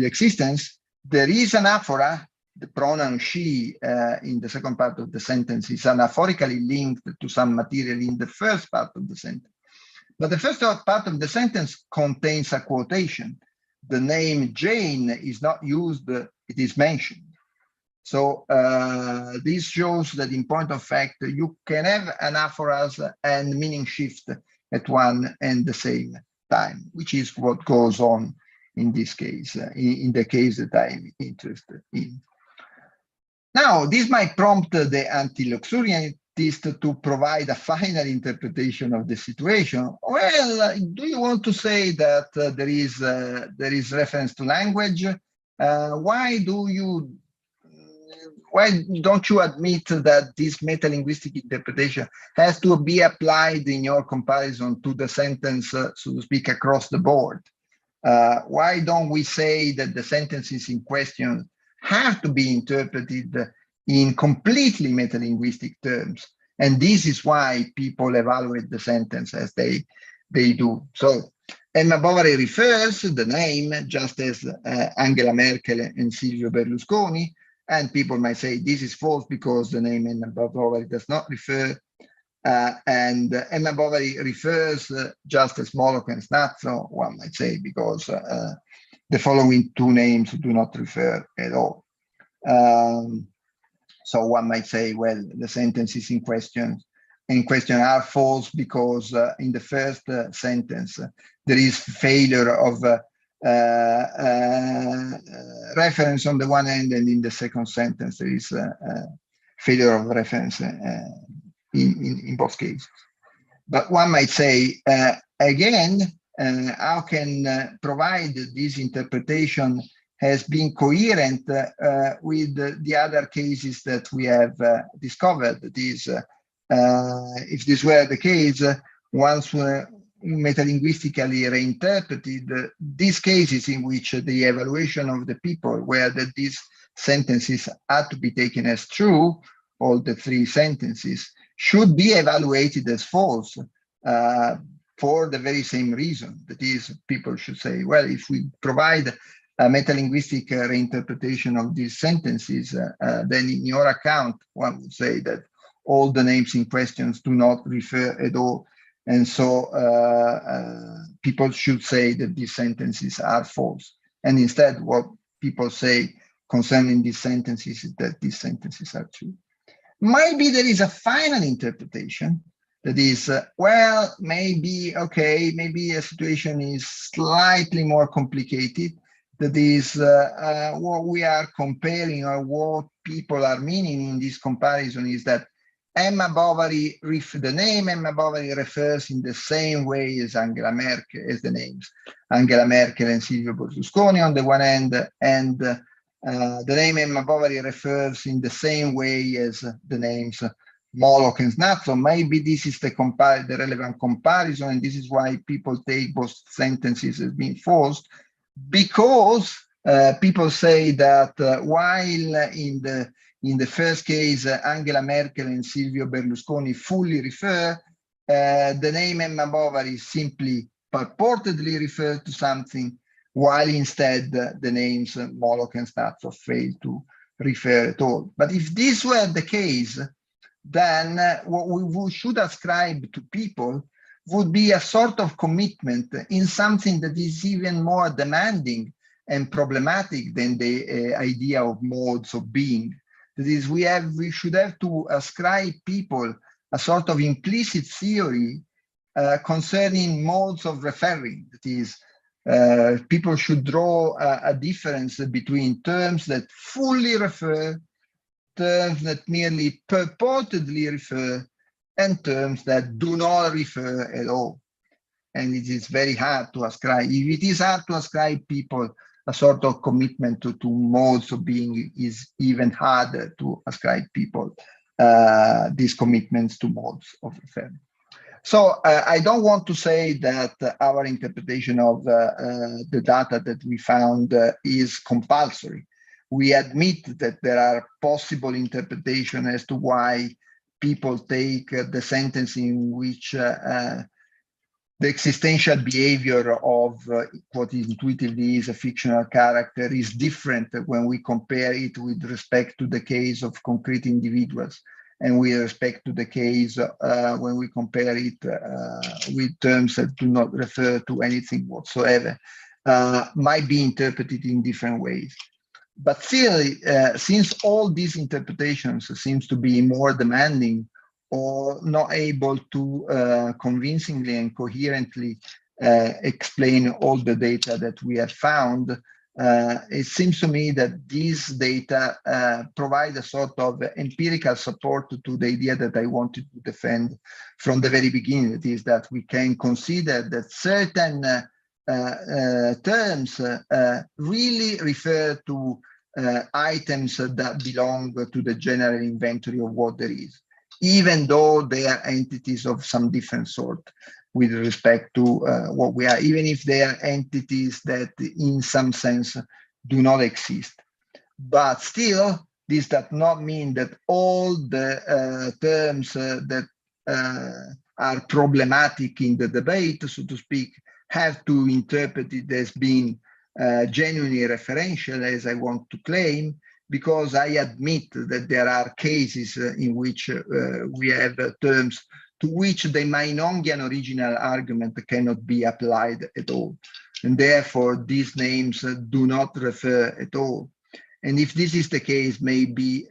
existence. There is an anaphora. The pronoun she in the second part of the sentence is anaphorically linked to some material in the first part of the sentence. But the first part of the sentence contains a quotation. The name Jane is not used, it is mentioned. So this shows that in point of fact, you can have anaphoras and meaning shift at one and the same time, which is what goes on in this case, in the case that I'm interested in. Now, this might prompt the anti-luxuriantist to provide a final interpretation of the situation. Well, do you want to say that there is reference to language? Why don't you admit that this metalinguistic interpretation has to be applied in your comparison to the sentence, so to speak, across the board? Why don't we say that the sentences in question have to be interpreted in completely metalinguistic terms? And this is why people evaluate the sentence as they do. So Emma Bovary refers to the name just as Angela Merkel and Silvio Berlusconi, and people might say this is false because the name Emma Bovary does not refer, and Emma Bovary refers just as Moloch and Snazzo, one might say, because the following two names do not refer at all. So one might say, well, the sentences in question are false because in the first sentence there is failure of reference on the one end, and in the second sentence there is failure of reference in both cases. But one might say, again, how can provide this interpretation has been coherent with the other cases that we have discovered. That is, if this were the case, once metalinguistically reinterpreted, these cases in which the evaluation of the people were that these sentences had to be taken as true, all the three sentences, should be evaluated as false for the very same reason. That is, people should say, well, if we provide a metalinguistic reinterpretation of these sentences, then in your account, one would say that all the names in questions do not refer at all. And so people should say that these sentences are false. And instead, what people say concerning these sentences is that these sentences are true. Maybe there is a final interpretation that is, well, maybe, okay, maybe a situation is slightly more complicated. That is what we are comparing, or what people are meaning in this comparison is that Emma Bovary, the name Emma Bovary refers in the same way as Angela Merkel, as the names Angela Merkel and Silvio Berlusconi on the one end, and the name Emma Bovary refers in the same way as the names Moloch and Snazzo. Maybe this is the relevant comparison, and this is why people take both sentences as being false, because people say that while in the first case, Angela Merkel and Silvio Berlusconi fully refer, the name Emma Bovary simply purportedly refer to something, while instead the names Moloch and Snazzo fail to refer at all. But if this were the case, then what we should ascribe to people would be a sort of commitment in something that is even more demanding and problematic than the idea of modes of being. That is, we should have to ascribe people a sort of implicit theory concerning modes of referring. That is, people should draw a difference between terms that fully refer, terms that merely purportedly refer, and terms that do not refer at all. And it is very hard to ascribe. If it is hard to ascribe people a sort of commitment to modes of being, is even harder to ascribe people these commitments to modes of referring. So I don't want to say that our interpretation of the data that we found is compulsory. We admit that there are possible interpretations as to why people take the sentence in which the existential behavior of what intuitively is a fictional character is different when we compare it with respect to the case of concrete individuals, and with respect to the case when we compare it with terms that do not refer to anything whatsoever, might be interpreted in different ways. But still, since all these interpretations seems to be more demanding or not able to convincingly and coherently explain all the data that we have found, it seems to me that these data provide a sort of empirical support to the idea that I wanted to defend from the very beginning. That is, that we can consider that certain terms really refer to items that belong to the general inventory of what there is, even though they are entities of some different sort. with respect to what we are, even if they are entities that in some sense do not exist. But still, this does not mean that all the terms that are problematic in the debate, so to speak, have to interpret it as being genuinely referential, as I want to claim, because I admit that there are cases in which we have terms to which the Mainongian original argument cannot be applied at all. And therefore, these names do not refer at all. And if this is the case, maybe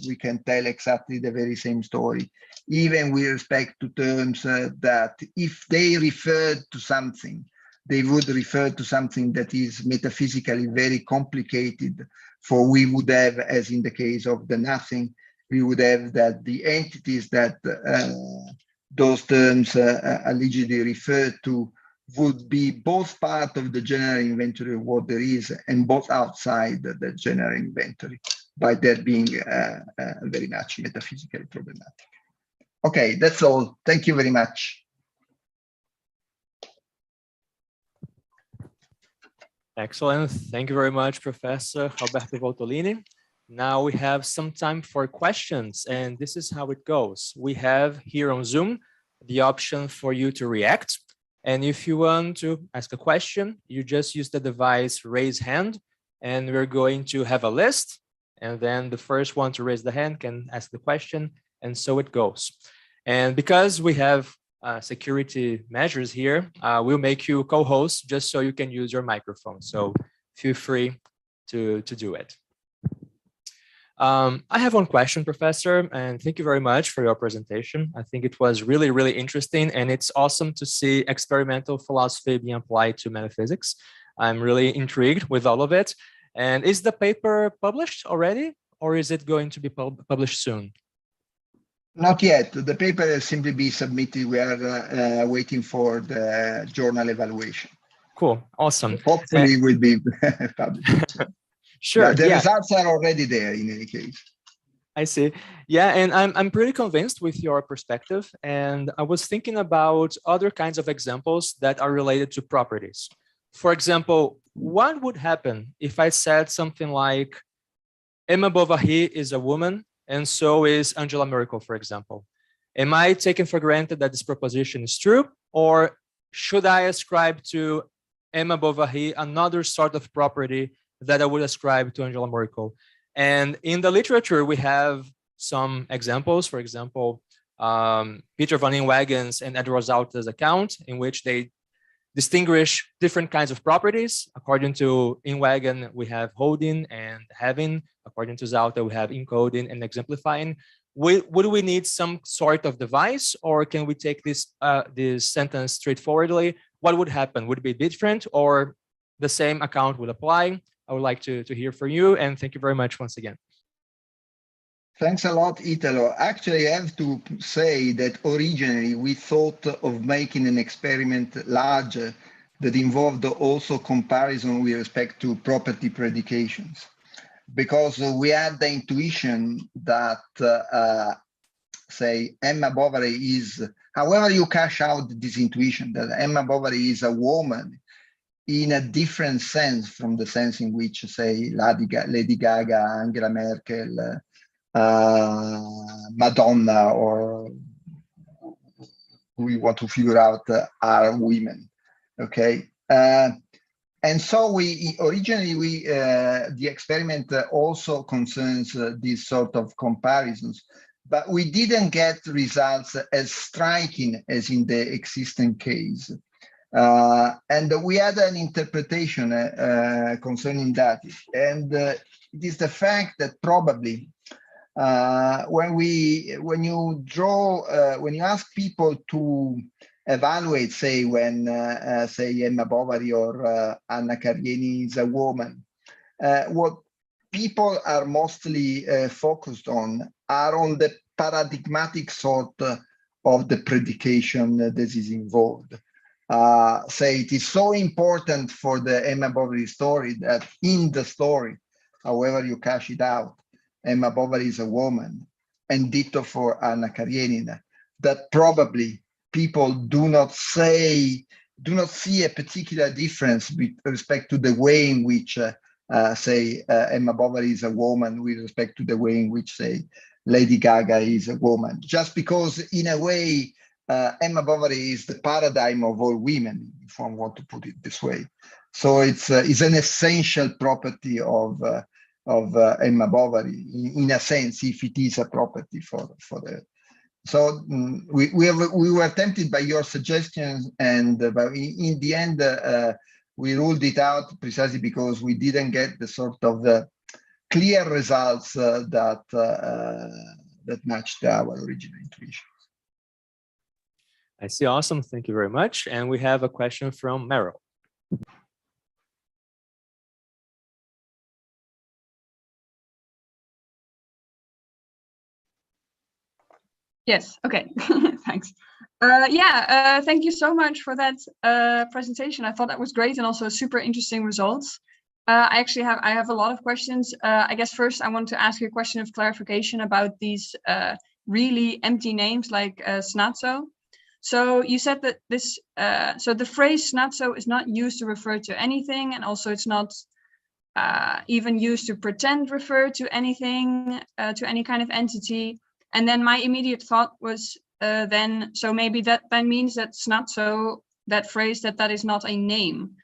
we can tell exactly the very same story, even with respect to terms that if they referred to something, they would refer to something that is metaphysically very complicated, for we would have, as in the case of the nothing, we would have that the entities that those terms allegedly refer to would be both part of the general inventory of what there is and both outside the general inventory, by that being very much metaphysically problematic. Okay, that's all. Thank you very much. Excellent. Thank you very much, Professor Alberto Voltolini. Now we have some time for questions, and this is how it goes. We have here on Zoom the option for you to react. And if you want to ask a question, you just use the device raise hand, and we're going to have a list. And then the first one to raise the hand can ask the question, and so it goes. And because we have security measures here, we'll make you co-host just so you can use your microphone. So feel free to do it. I have one question, Professor, and thank you very much for your presentation. I think it was really, really interesting, and it's awesome to see experimental philosophy being applied to metaphysics. I'm really intrigued with all of it. And is the paper published already, or is it going to be published soon? Not yet. The paper will simply be submitted. We are waiting for the journal evaluation. Cool. Awesome. Hopefully it will be published. Sure. The results are already there in any case. I see. Yeah, and I'm pretty convinced with your perspective. And I was thinking about other kinds of examples that are related to properties. For example, what would happen if I said something like, Emma Bovary is a woman, and so is Angela Merkel, for example. Am I taking for granted that this proposition is true? Or should I ascribe to Emma Bovary another sort of property that I would ascribe to Angela Merkel? And in the literature, we have some examples. For example, Peter van Inwagen's and Edward Zalta's account, in which they distinguish different kinds of properties. According to Inwagen, we have holding and having. According to Zalta, we have encoding and exemplifying. Would we need some sort of device, or can we take this sentence straightforwardly? What would happen? Would it be different, or the same account would apply? I would like to hear from you, and thank you very much once again. Thanks a lot, Italo. Actually, I have to say that originally we thought of making an experiment larger that involved also comparison with respect to property predications, because we had the intuition that, say, Emma Bovary is, however you cash out this intuition, that Emma Bovary is a woman in a different sense from the sense in which, say, Lady Gaga, Angela Merkel, Madonna, or we want to figure out are women, okay? And so we originally, the experiment also concerns these sort of comparisons, but we didn't get results as striking as in the existing case. And we had an interpretation concerning that. And it is the fact that probably when you ask people to evaluate, say, when say Emma Bovary or Anna Karenina is a woman, what people are mostly focused on are on the paradigmatic sort of the predication that is involved. Say it is so important for the Emma Bovary story that in the story, however you cash it out, Emma Bovary is a woman, and ditto for Anna Karenina, that probably people do not see a particular difference with respect to the way in which, say, Emma Bovary is a woman with respect to the way in which, say, Lady Gaga is a woman. Just because, in a way, Emma Bovary is the paradigm of all women, if one want to put it this way. So it's an essential property of Emma Bovary, in a sense, if it is a property for the. So we were tempted by your suggestions, and in the end we ruled it out precisely because we didn't get the sort of clear results that matched our original intuition. I see. Awesome. Thank you very much. And we have a question from Meryl. Yes. Okay. Thanks. Thank you so much for that presentation. I thought that was great and also super interesting results. I have a lot of questions. I guess first I want to ask you a question of clarification about these really empty names like Snazzo. So you said that this, so the phrase Snazzo is not used to refer to anything, and also it's not even used to pretend refer to anything, to any kind of entity. And then my immediate thought was then, so maybe that means that Snazzo, that phrase, that is not a name,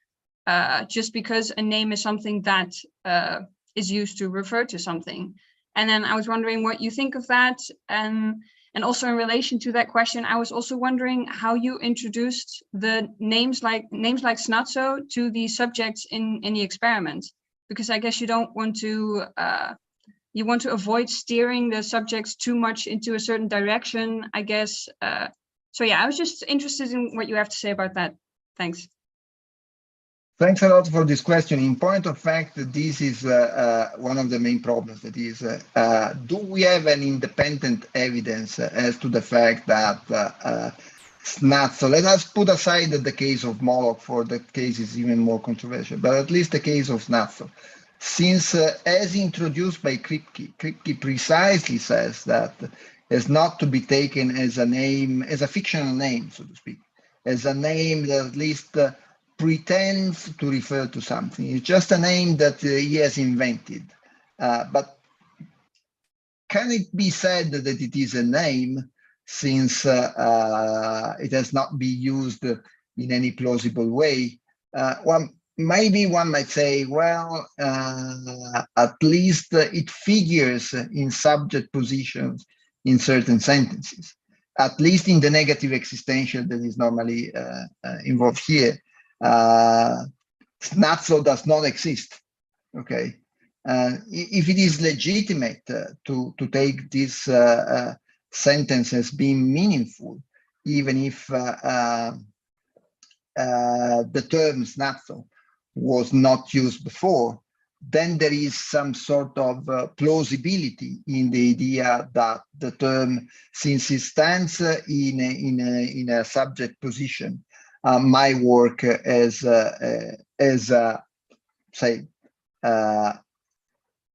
just because a name is something that is used to refer to something. And then I was wondering what you think of that. And also in relation to that question, I was also wondering how you introduced the names like Snazzo to the subjects in the experiment, because I guess you don't want to, you want to avoid steering the subjects too much into a certain direction, I guess. So yeah, I was just interested in what you have to say about that. Thanks. Thanks a lot for this question. In point of fact, this is one of the main problems. That is, do we have an independent evidence as to the fact that Snazzo, let us put aside the case of Moloch, for the case is even more controversial, but at least the case of Snazzo. Since as introduced by Kripke precisely says that is not to be taken as a name, as a fictional name, so to speak, as a name that at least pretends to refer to something. It's just a name that he has invented. But can it be said that it is a name since it has not been used in any plausible way? Maybe one might say, well, at least it figures in subject positions in certain sentences, at least in the negative existential that is normally involved here. Snazzo does not exist, okay? If it is legitimate to take this sentence as being meaningful, even if the term Snazzo was not used before, then there is some sort of plausibility in the idea that the term, since it stands in a subject position, might work as say a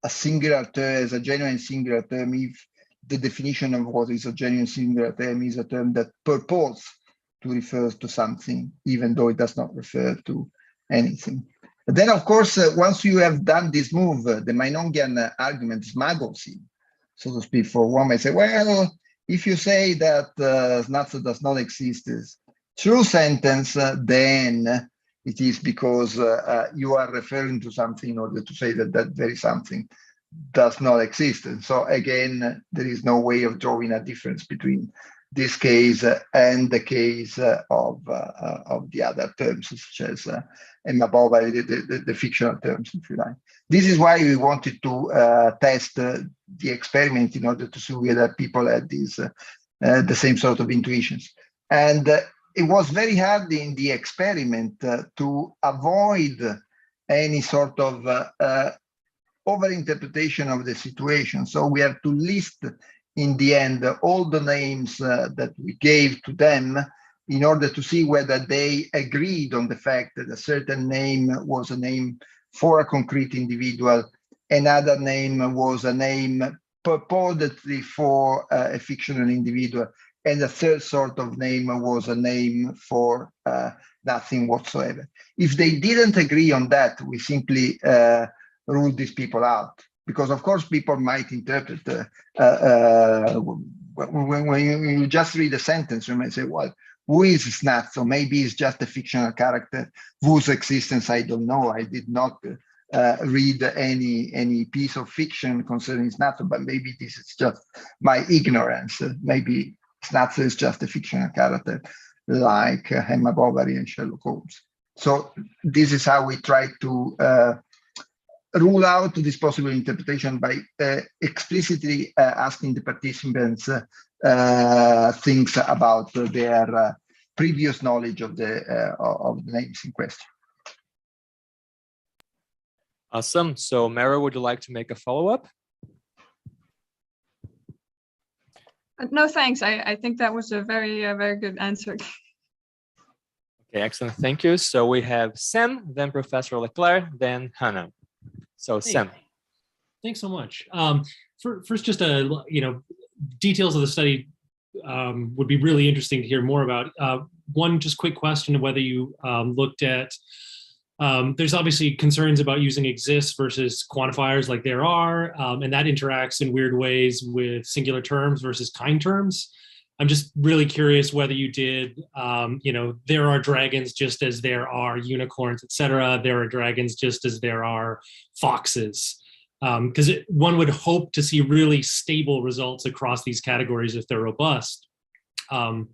singular term, as a genuine singular term, if the definition of what is a genuine singular term is a term that purports to refer to something, even though it does not refer to anything. But then, of course, once you have done this move, the Meinongian argument smuggles in, so to speak. For one may say, well, if you say that Snazzo does not exist as true sentence, then it is because you are referring to something in order to say that that very something does not exist. And so again, there is no way of drawing a difference between this case and the case of the other terms, such as Emma Bovary, the fictional terms, if you like. This is why we wanted to test the experiment in order to see whether people had these the same sort of intuitions. And it was very hard in the experiment to avoid any sort of overinterpretation of the situation. So we have to list in the end all the names that we gave to them in order to see whether they agreed on the fact that a certain name was a name for a concrete individual, another name was a name purportedly for a fictional individual, and the third sort of name was a name for nothing whatsoever. If they didn't agree on that, we simply ruled these people out, because of course people might interpret when you just read a sentence, you may say, well, who is Snazzo? Maybe it's just a fictional character whose existence I don't know. I did not read any piece of fiction concerning Snazzo, but maybe this is just my ignorance. Maybe Snazzo is just a fictional character like Emma Bovary and Sherlock Holmes. So this is how we try to rule out this possible interpretation by explicitly asking the participants things about their previous knowledge of the names in question. Awesome. So Mara, would you like to make a follow-up? No, thanks. I think that was a very good answer. Okay, excellent. Thank you. So we have Sam, then Professor Leclerc, then Hannah. So hey, Sam. Thanks so much. First, just details of the study would be really interesting to hear more about. One just quick question of whether you looked at, there's obviously concerns about using exists versus quantifiers like there are, and that interacts in weird ways with singular terms versus kind terms. I'm just really curious whether you did, there are dragons just as there are unicorns, etc. There are dragons just as there are foxes. Because one would hope to see really stable results across these categories if they're robust. So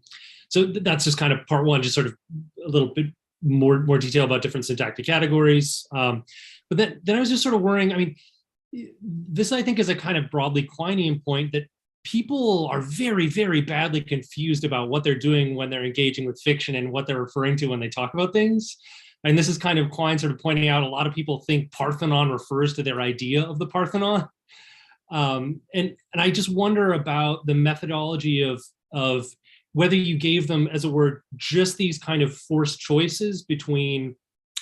that's just kind of part one, just sort of a little bit more detail about different syntactic categories. But then I was just sort of worrying, I mean, this I think is a kind of broadly Kleinian point that people are very, very badly confused about what they're doing when they're engaging with fiction and what they're referring to when they talk about things. And this is kind of Klein sort of pointing out, a lot of people think Parthenon refers to their idea of the Parthenon. And I just wonder about the methodology of whether you gave them, as it were, just these kind of forced choices between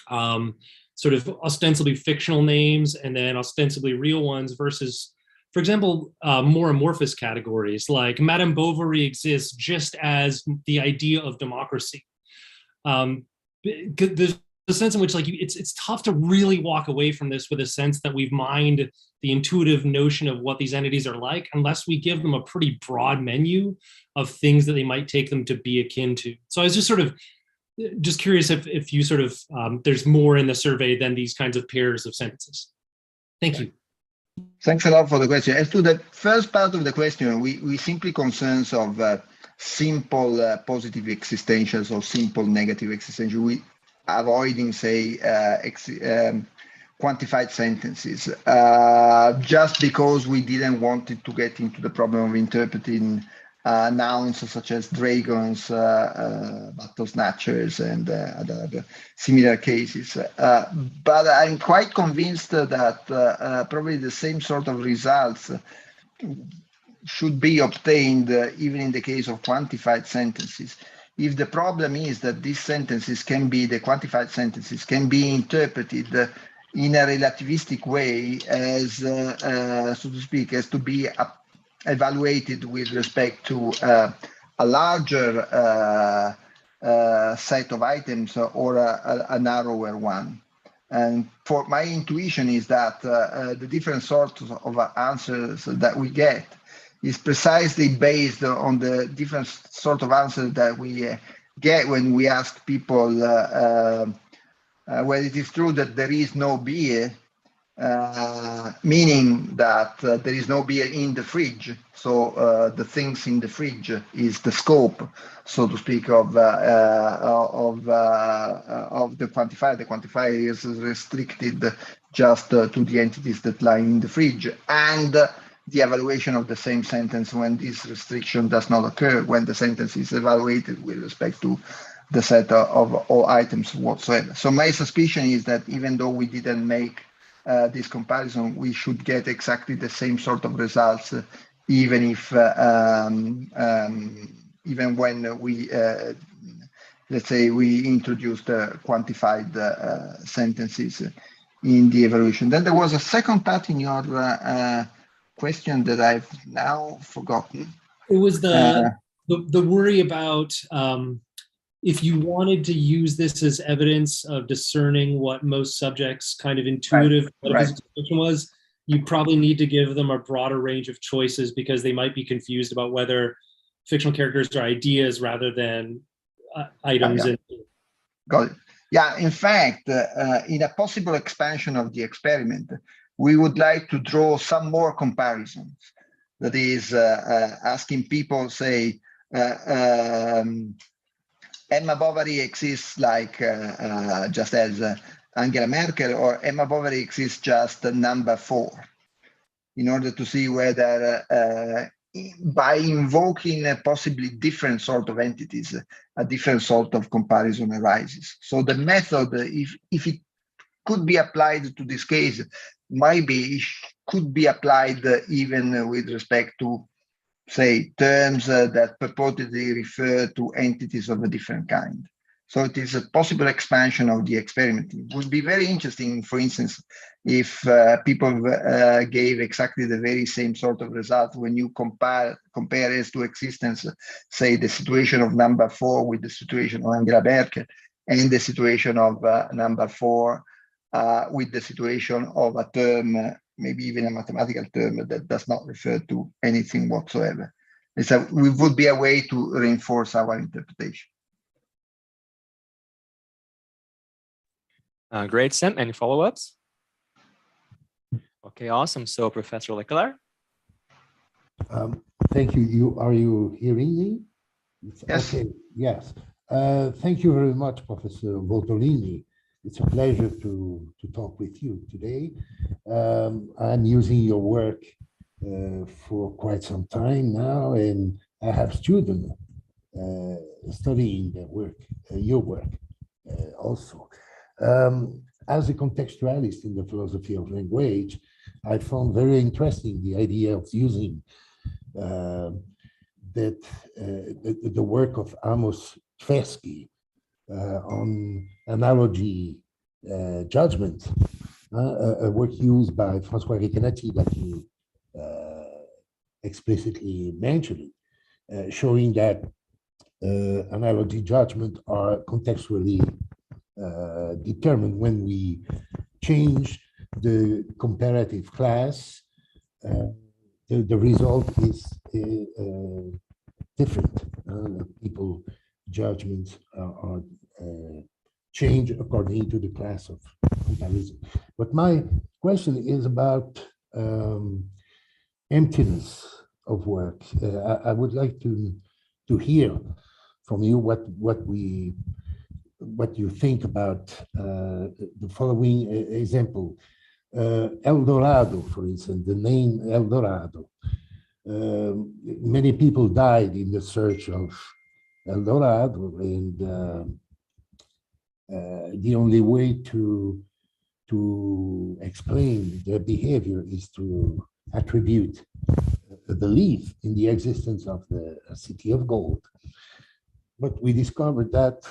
sort of ostensibly fictional names and then ostensibly real ones versus, for example, more amorphous categories like Madame Bovary exists just as the idea of democracy. There's a sense in which it's tough to really walk away from this with a sense that we've mined the intuitive notion of what these entities are like unless we give them a pretty broad menu of things that they might take them to be akin to. So I was just sort of curious if you sort of, there's more in the survey than these kinds of pairs of sentences. Thank you. Thanks a lot for the question. As to the first part of the question, we simply concerns of simple positive existentials or simple negative existential. We avoiding, say, quantified sentences, just because we didn't want it to get into the problem of interpreting nouns such as dragons, battle snatchers, and other similar cases. But I'm quite convinced that probably the same sort of results should be obtained even in the case of quantified sentences. If the problem is that these sentences can be, the quantified sentences can be interpreted in a relativistic way as, so to speak, as to be evaluated with respect to a larger set of items or a narrower one. And for my intuition is that the different sorts of answers that we get is precisely based on the different sort of answers that we get when we ask people whether it is true that there is no beer, meaning that there is no beer in the fridge. So the things in the fridge is the scope, so to speak, of the quantifier. The quantifier is restricted just to the entities that lie in the fridge, and the evaluation of the same sentence when this restriction does not occur, when the sentence is evaluated with respect to the set of all items whatsoever. So my suspicion is that even though we didn't make this comparison, we should get exactly the same sort of results, even if even when we let's say we introduced quantified sentences in the evaluation. Then there was a second part in your question that I've now forgotten. It was the the worry about if you wanted to use this as evidence of discerning what most subjects' kind of intuitive metaphysics was, you probably need to give them a broader range of choices because they might be confused about whether fictional characters are ideas rather than items. Got it. Yeah, in fact, in a possible expansion of the experiment, we would like to draw some more comparisons. That is, asking people, say, Emma Bovary exists like just as Angela Merkel, or Emma Bovary exists just number 4, in order to see whether by invoking a possibly different sort of entities, a different sort of comparison arises. So the method, if it could be applied to this case, maybe it could be applied even with respect to, say, terms that purportedly refer to entities of a different kind. So it is a possible expansion of the experiment. It would be very interesting, for instance, if people gave exactly the very same sort of result when you compare as to existence, say, the situation of number 4 with the situation of Angela Merkel, and the situation of number 4 with the situation of a term, maybe even a mathematical term that does not refer to anything whatsoever. It would be a way to reinforce our interpretation. Great, Sam. Any follow-ups? Okay, awesome. So, Professor Leclerc. Thank you. Are you hearing me? Yes. Okay. Yes. Thank you very much, Professor Voltolini. It's a pleasure to talk with you today. I'm using your work for quite some time now, and I have students studying your work also. As a contextualist in the philosophy of language, I found very interesting the idea of using the work of Amos Tversky on analogy judgment, a work used by François Recanati that you explicitly mentioned, showing that analogy judgment are contextually determined when we change the comparative class. The result is different. People judgments are changed according to the class of comparison. But my question is about emptiness of work. I would like to hear from you what you think about the following example. El Dorado, for instance, the name El Dorado. Many people died in the search of El Dorado, and the only way to explain their behavior is to attribute a belief in the existence of the city of gold. But we discovered that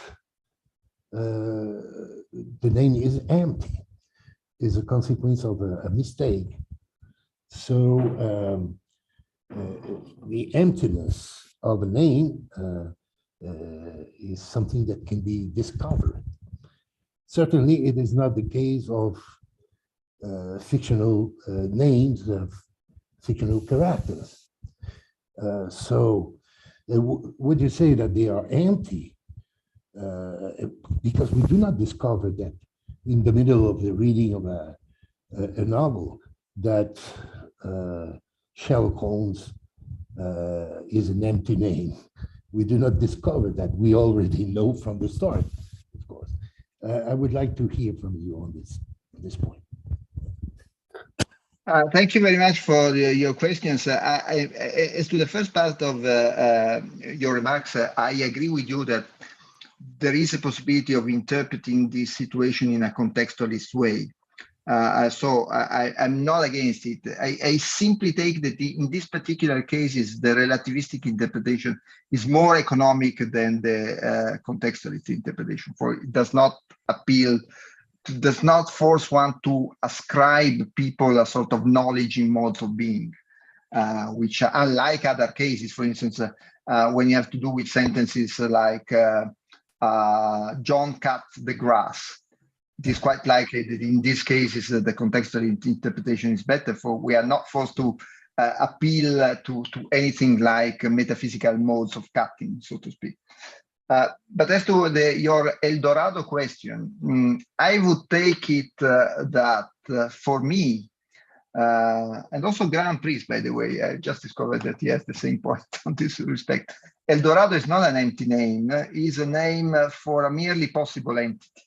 the name is empty, is a consequence of a mistake. So the emptiness of a name is something that can be discovered. Certainly, it is not the case of fictional names of fictional characters. So would you say that they are empty? Because we do not discover that in the middle of the reading of a novel that Sherlock Holmes is an empty name. We do not discover that. We already know from the start, of course. I would like to hear from you on this point. Thank you very much for your questions. As to the first part of your remarks, I agree with you that there is a possibility of interpreting this situation in a contextualist way. So I'm not against it. I simply take that in this particular cases, the relativistic interpretation is more economic than the contextualist interpretation, for it does not appeal, does not force one to ascribe people a sort of knowledge in modes of being, which unlike other cases, for instance, when you have to do with sentences like John cut the grass. It is quite likely that in these cases the contextual interpretation is better, for we are not forced to appeal to anything like metaphysical modes of cutting, so to speak. But as to your El Dorado question, I would take it that for me, and also Grand Prix, by the way, I just discovered that he has the same point on this respect. El Dorado is not an empty name, it's a name for a merely possible entity,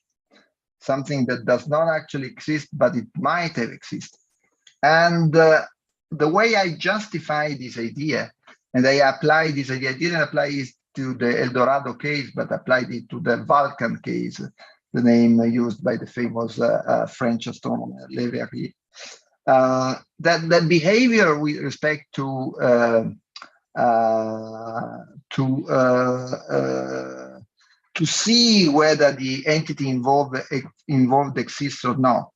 something that does not actually exist, but it might have existed. And the way I justify this idea, and I apply this idea, I didn't apply it to the El Dorado case, but applied it to the Vulcan case, the name used by the famous French astronomer Le Verrier. That behavior with respect to see whether the entity involved exists or not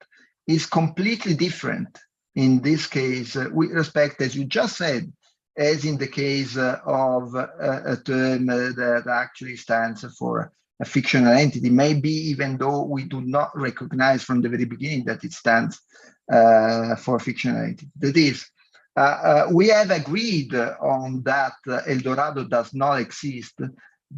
is completely different in this case with respect, as you just said, as in the case of a term that actually stands for a fictional entity, maybe even though we do not recognize from the very beginning that it stands for a fictional entity. That is, we have agreed on that El Dorado does not exist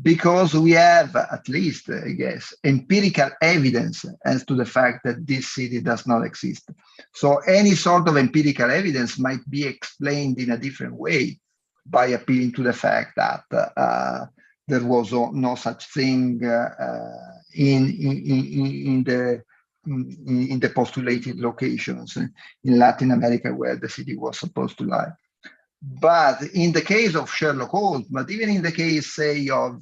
because we have, at least, I guess, empirical evidence as to the fact that this city does not exist. So any sort of empirical evidence might be explained in a different way by appealing to the fact that there was no such thing in the postulated locations in Latin America where the city was supposed to lie. But in the case of Sherlock Holmes, but even in the case, say, of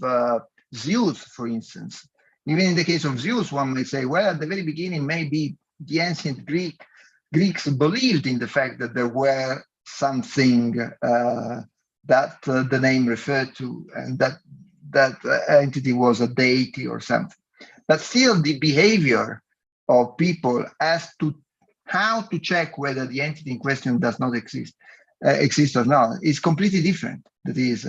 Zeus, for instance, even in the case of Zeus, one may say, well, at the very beginning, maybe the ancient Greeks believed in the fact that there were something that the name referred to, and that entity was a deity or something. But still, the behavior of people as to how to check whether the entity in question does not exist or not is completely different. That is,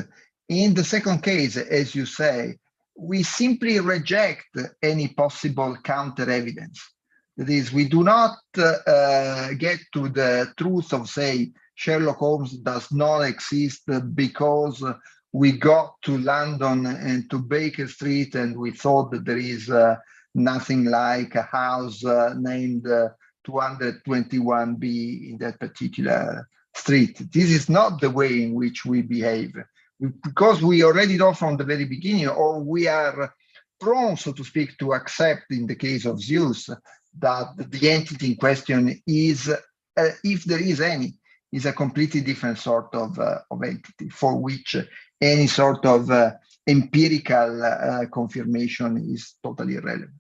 in the second case, as you say, we simply reject any possible counter evidence. That is, we do not get to the truth of, say, Sherlock Holmes does not exist because we got to London and to Baker Street and we thought that there is nothing like a house named 221B in that particular street. This is not the way in which we behave, because we already know from the very beginning, or we are prone, so to speak, to accept in the case of Zeus that the entity in question is, if there is any, is a completely different sort of entity for which any sort of empirical confirmation is totally irrelevant.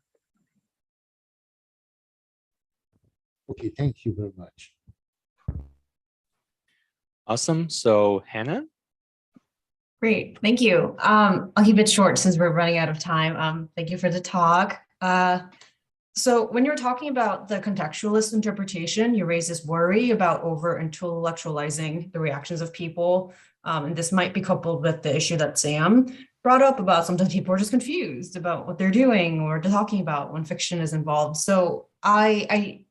Okay, thank you very much. Awesome. So Hannah? Great, thank you. I'll keep it short since we're running out of time. Thank you for the talk. So when you're talking about the contextualist interpretation, you raise this worry about over-intellectualizing the reactions of people. And this might be coupled with the issue that Sam brought up about sometimes people are just confused about what they're doing or talking about when fiction is involved. So I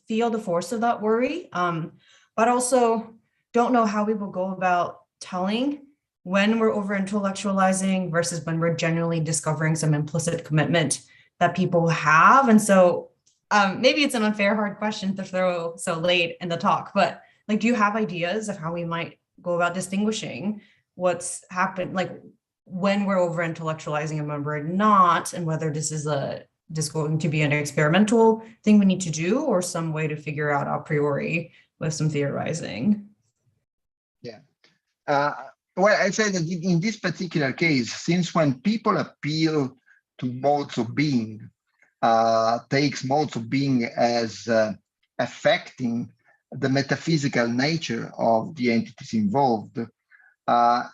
feel the force of that worry, but also don't know how we will go about telling when we're over-intellectualizing versus when we're genuinely discovering some implicit commitment that people have. And so maybe it's an unfair, hard question to throw so late in the talk, but like, do you have ideas of how we might go about distinguishing what's happened, like when we're over-intellectualizing and when we're not, and whether this is just going to be an experimental thing we need to do or some way to figure out a priori with some theorizing? Yeah. Well, I say that in this particular case, since when people appeal to modes of being, takes modes of being as affecting the metaphysical nature of the entities involved,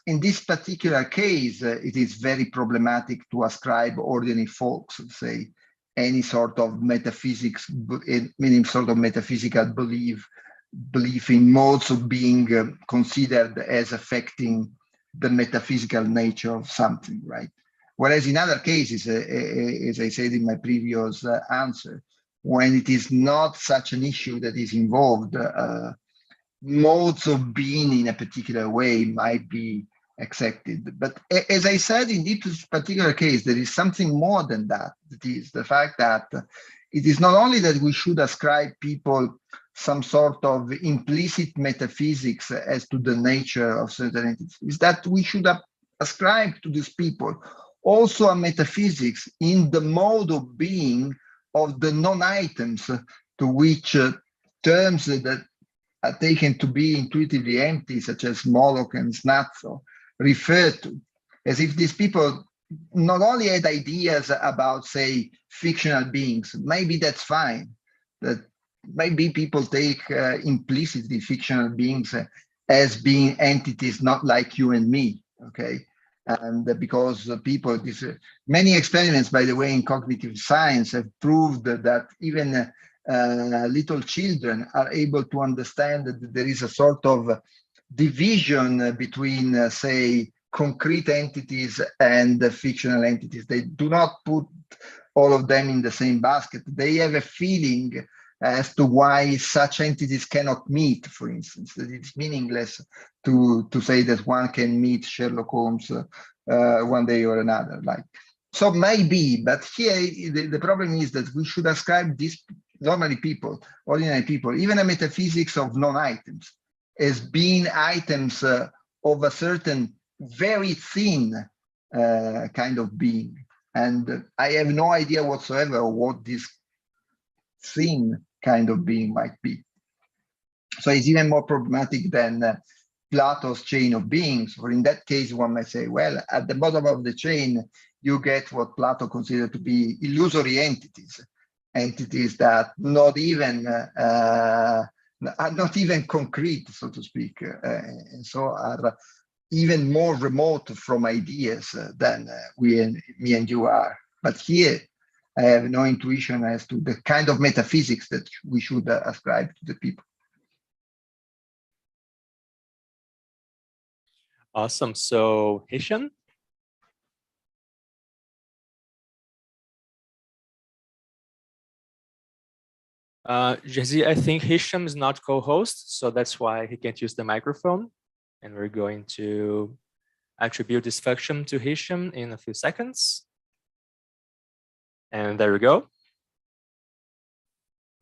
in this particular case, it is very problematic to ascribe ordinary folks, say, any sort of metaphysics, meaning sort of metaphysical belief in modes of being considered as affecting the metaphysical nature of something, right? Whereas in other cases, as I said in my previous answer, when it is not such an issue that is involved, modes of being in a particular way might be accepted. But as I said, in this particular case, there is something more than that. That is the fact that it is not only that we should ascribe people some sort of implicit metaphysics as to the nature of certain entities, is that we should ascribe to these people also a metaphysics in the mode of being of the non-items to which terms that are taken to be intuitively empty, such as Moloch and Snazzo, refer to, as if these people not only had ideas about, say, fictional beings. Maybe that's fine, that maybe people take implicitly fictional beings as being entities not like you and me, okay? And because people, many experiments, by the way, in cognitive science have proved that even little children are able to understand that there is a sort of division between, say, concrete entities and fictional entities. They do not put all of them in the same basket. They have a feeling as to why such entities cannot meet, for instance, that it's meaningless to say that one can meet Sherlock Holmes one day or another. Like, so maybe, but here the problem is that we should ascribe this normally people, ordinary people, even a metaphysics of non-items as being items of a certain very thin kind of being. And I have no idea whatsoever what this thin kind of being might be. So it's even more problematic than Plato's chain of beings. Or in that case, one might say, well, at the bottom of the chain, you get what Plato considered to be illusory entities, entities that not even are not even concrete, so to speak, and so are even more remote from ideas than me and you are. But here, I have no intuition as to the kind of metaphysics that we should ascribe to the people. Awesome. So, Hisham? Jesse, I think Hisham is not co-host, so that's why he can't use the microphone. And we're going to attribute this function to Hisham in a few seconds. And there we go.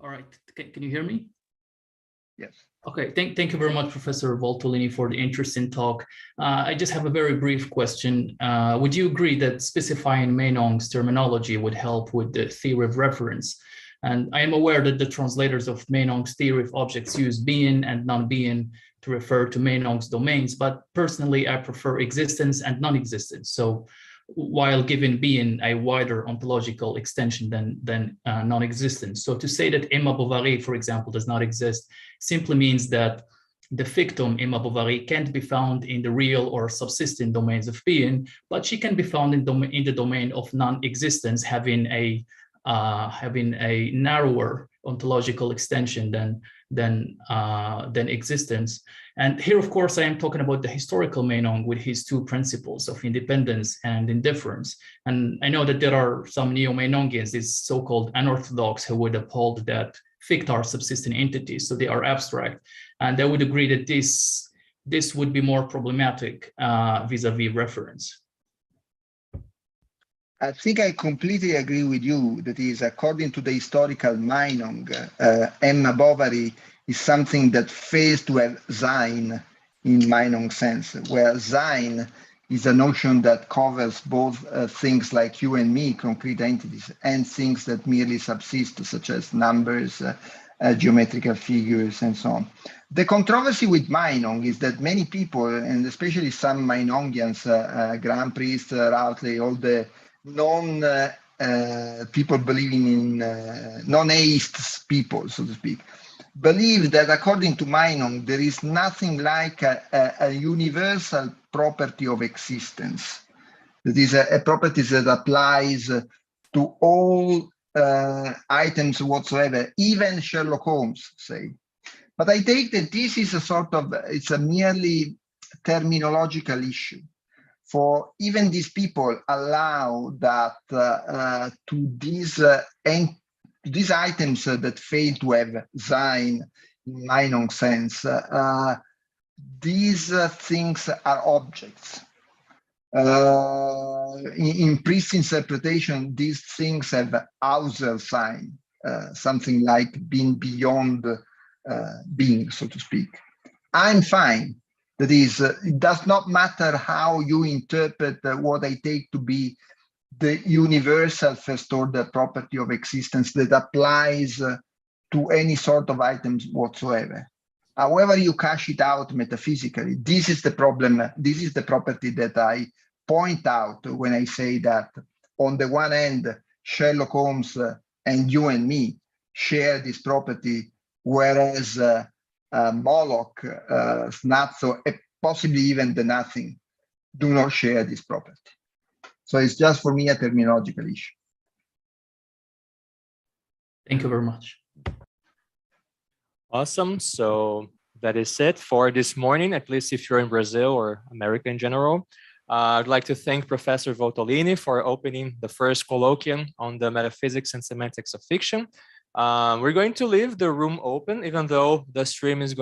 All right, can you hear me? Yes. Okay, thank you very much, Professor Voltolini, for the interesting talk. I just have a very brief question. Would you agree that specifying Menong's terminology would help with the theory of reference? And I am aware that the translators of Menong's theory of objects use being and non-being to refer to Menong's domains, but personally, I prefer existence and non-existence. So while giving being a wider ontological extension than non-existence. So to say that Emma Bovary, for example, does not exist simply means that the fictum Emma Bovary can't be found in the real or subsisting domains of being, but she can be found in the domain of non-existence, having a narrower ontological extension than existence. And here, of course, I am talking about the historical Menong with his two principles of independence and indifference. And I know that there are some neo-Menongians, these so-called unorthodox, who would uphold that ficta are subsisting entities, so they are abstract. And they would agree that this would be more problematic vis-a-vis reference. I think I completely agree with you. That is, according to the historical Meinung, Emma Bovary is something that fails to have sein in Meinung sense, where sein is a notion that covers both things like you and me, concrete entities, and things that merely subsist, such as numbers, geometrical figures, and so on. The controversy with Meinung is that many people, and especially some Meinongians, Grand Priest, Routley, all the people believing in non-atheist people, so to speak, believe that according to Meinung, there is nothing like a universal property of existence. That is a property that applies to all items whatsoever, even Sherlock Holmes, say. But I take that this is a sort of, it's a merely terminological issue. For even these people allow that to these items that fail to have sign in Meinung sense, these things are objects. In priest interpretation, these things have Hauser sign, something like being beyond being, so to speak. I'm fine. That is, it does not matter how you interpret what I take to be the universal first order property of existence that applies to any sort of items whatsoever. However you cash it out metaphysically, this is the problem. This is the property that I point out when I say that on the one hand, Sherlock Holmes and you and me share this property, whereas Moloch, Snazzo, and possibly even the nothing do not share this property. So it's just for me a terminological issue. Thank you very much. Awesome. So that is it for this morning, at least if you're in Brazil or America in general. I'd like to thank Professor Voltolini for opening the first colloquium on the metaphysics and semantics of fiction. We're going to leave the room open, even though the stream is going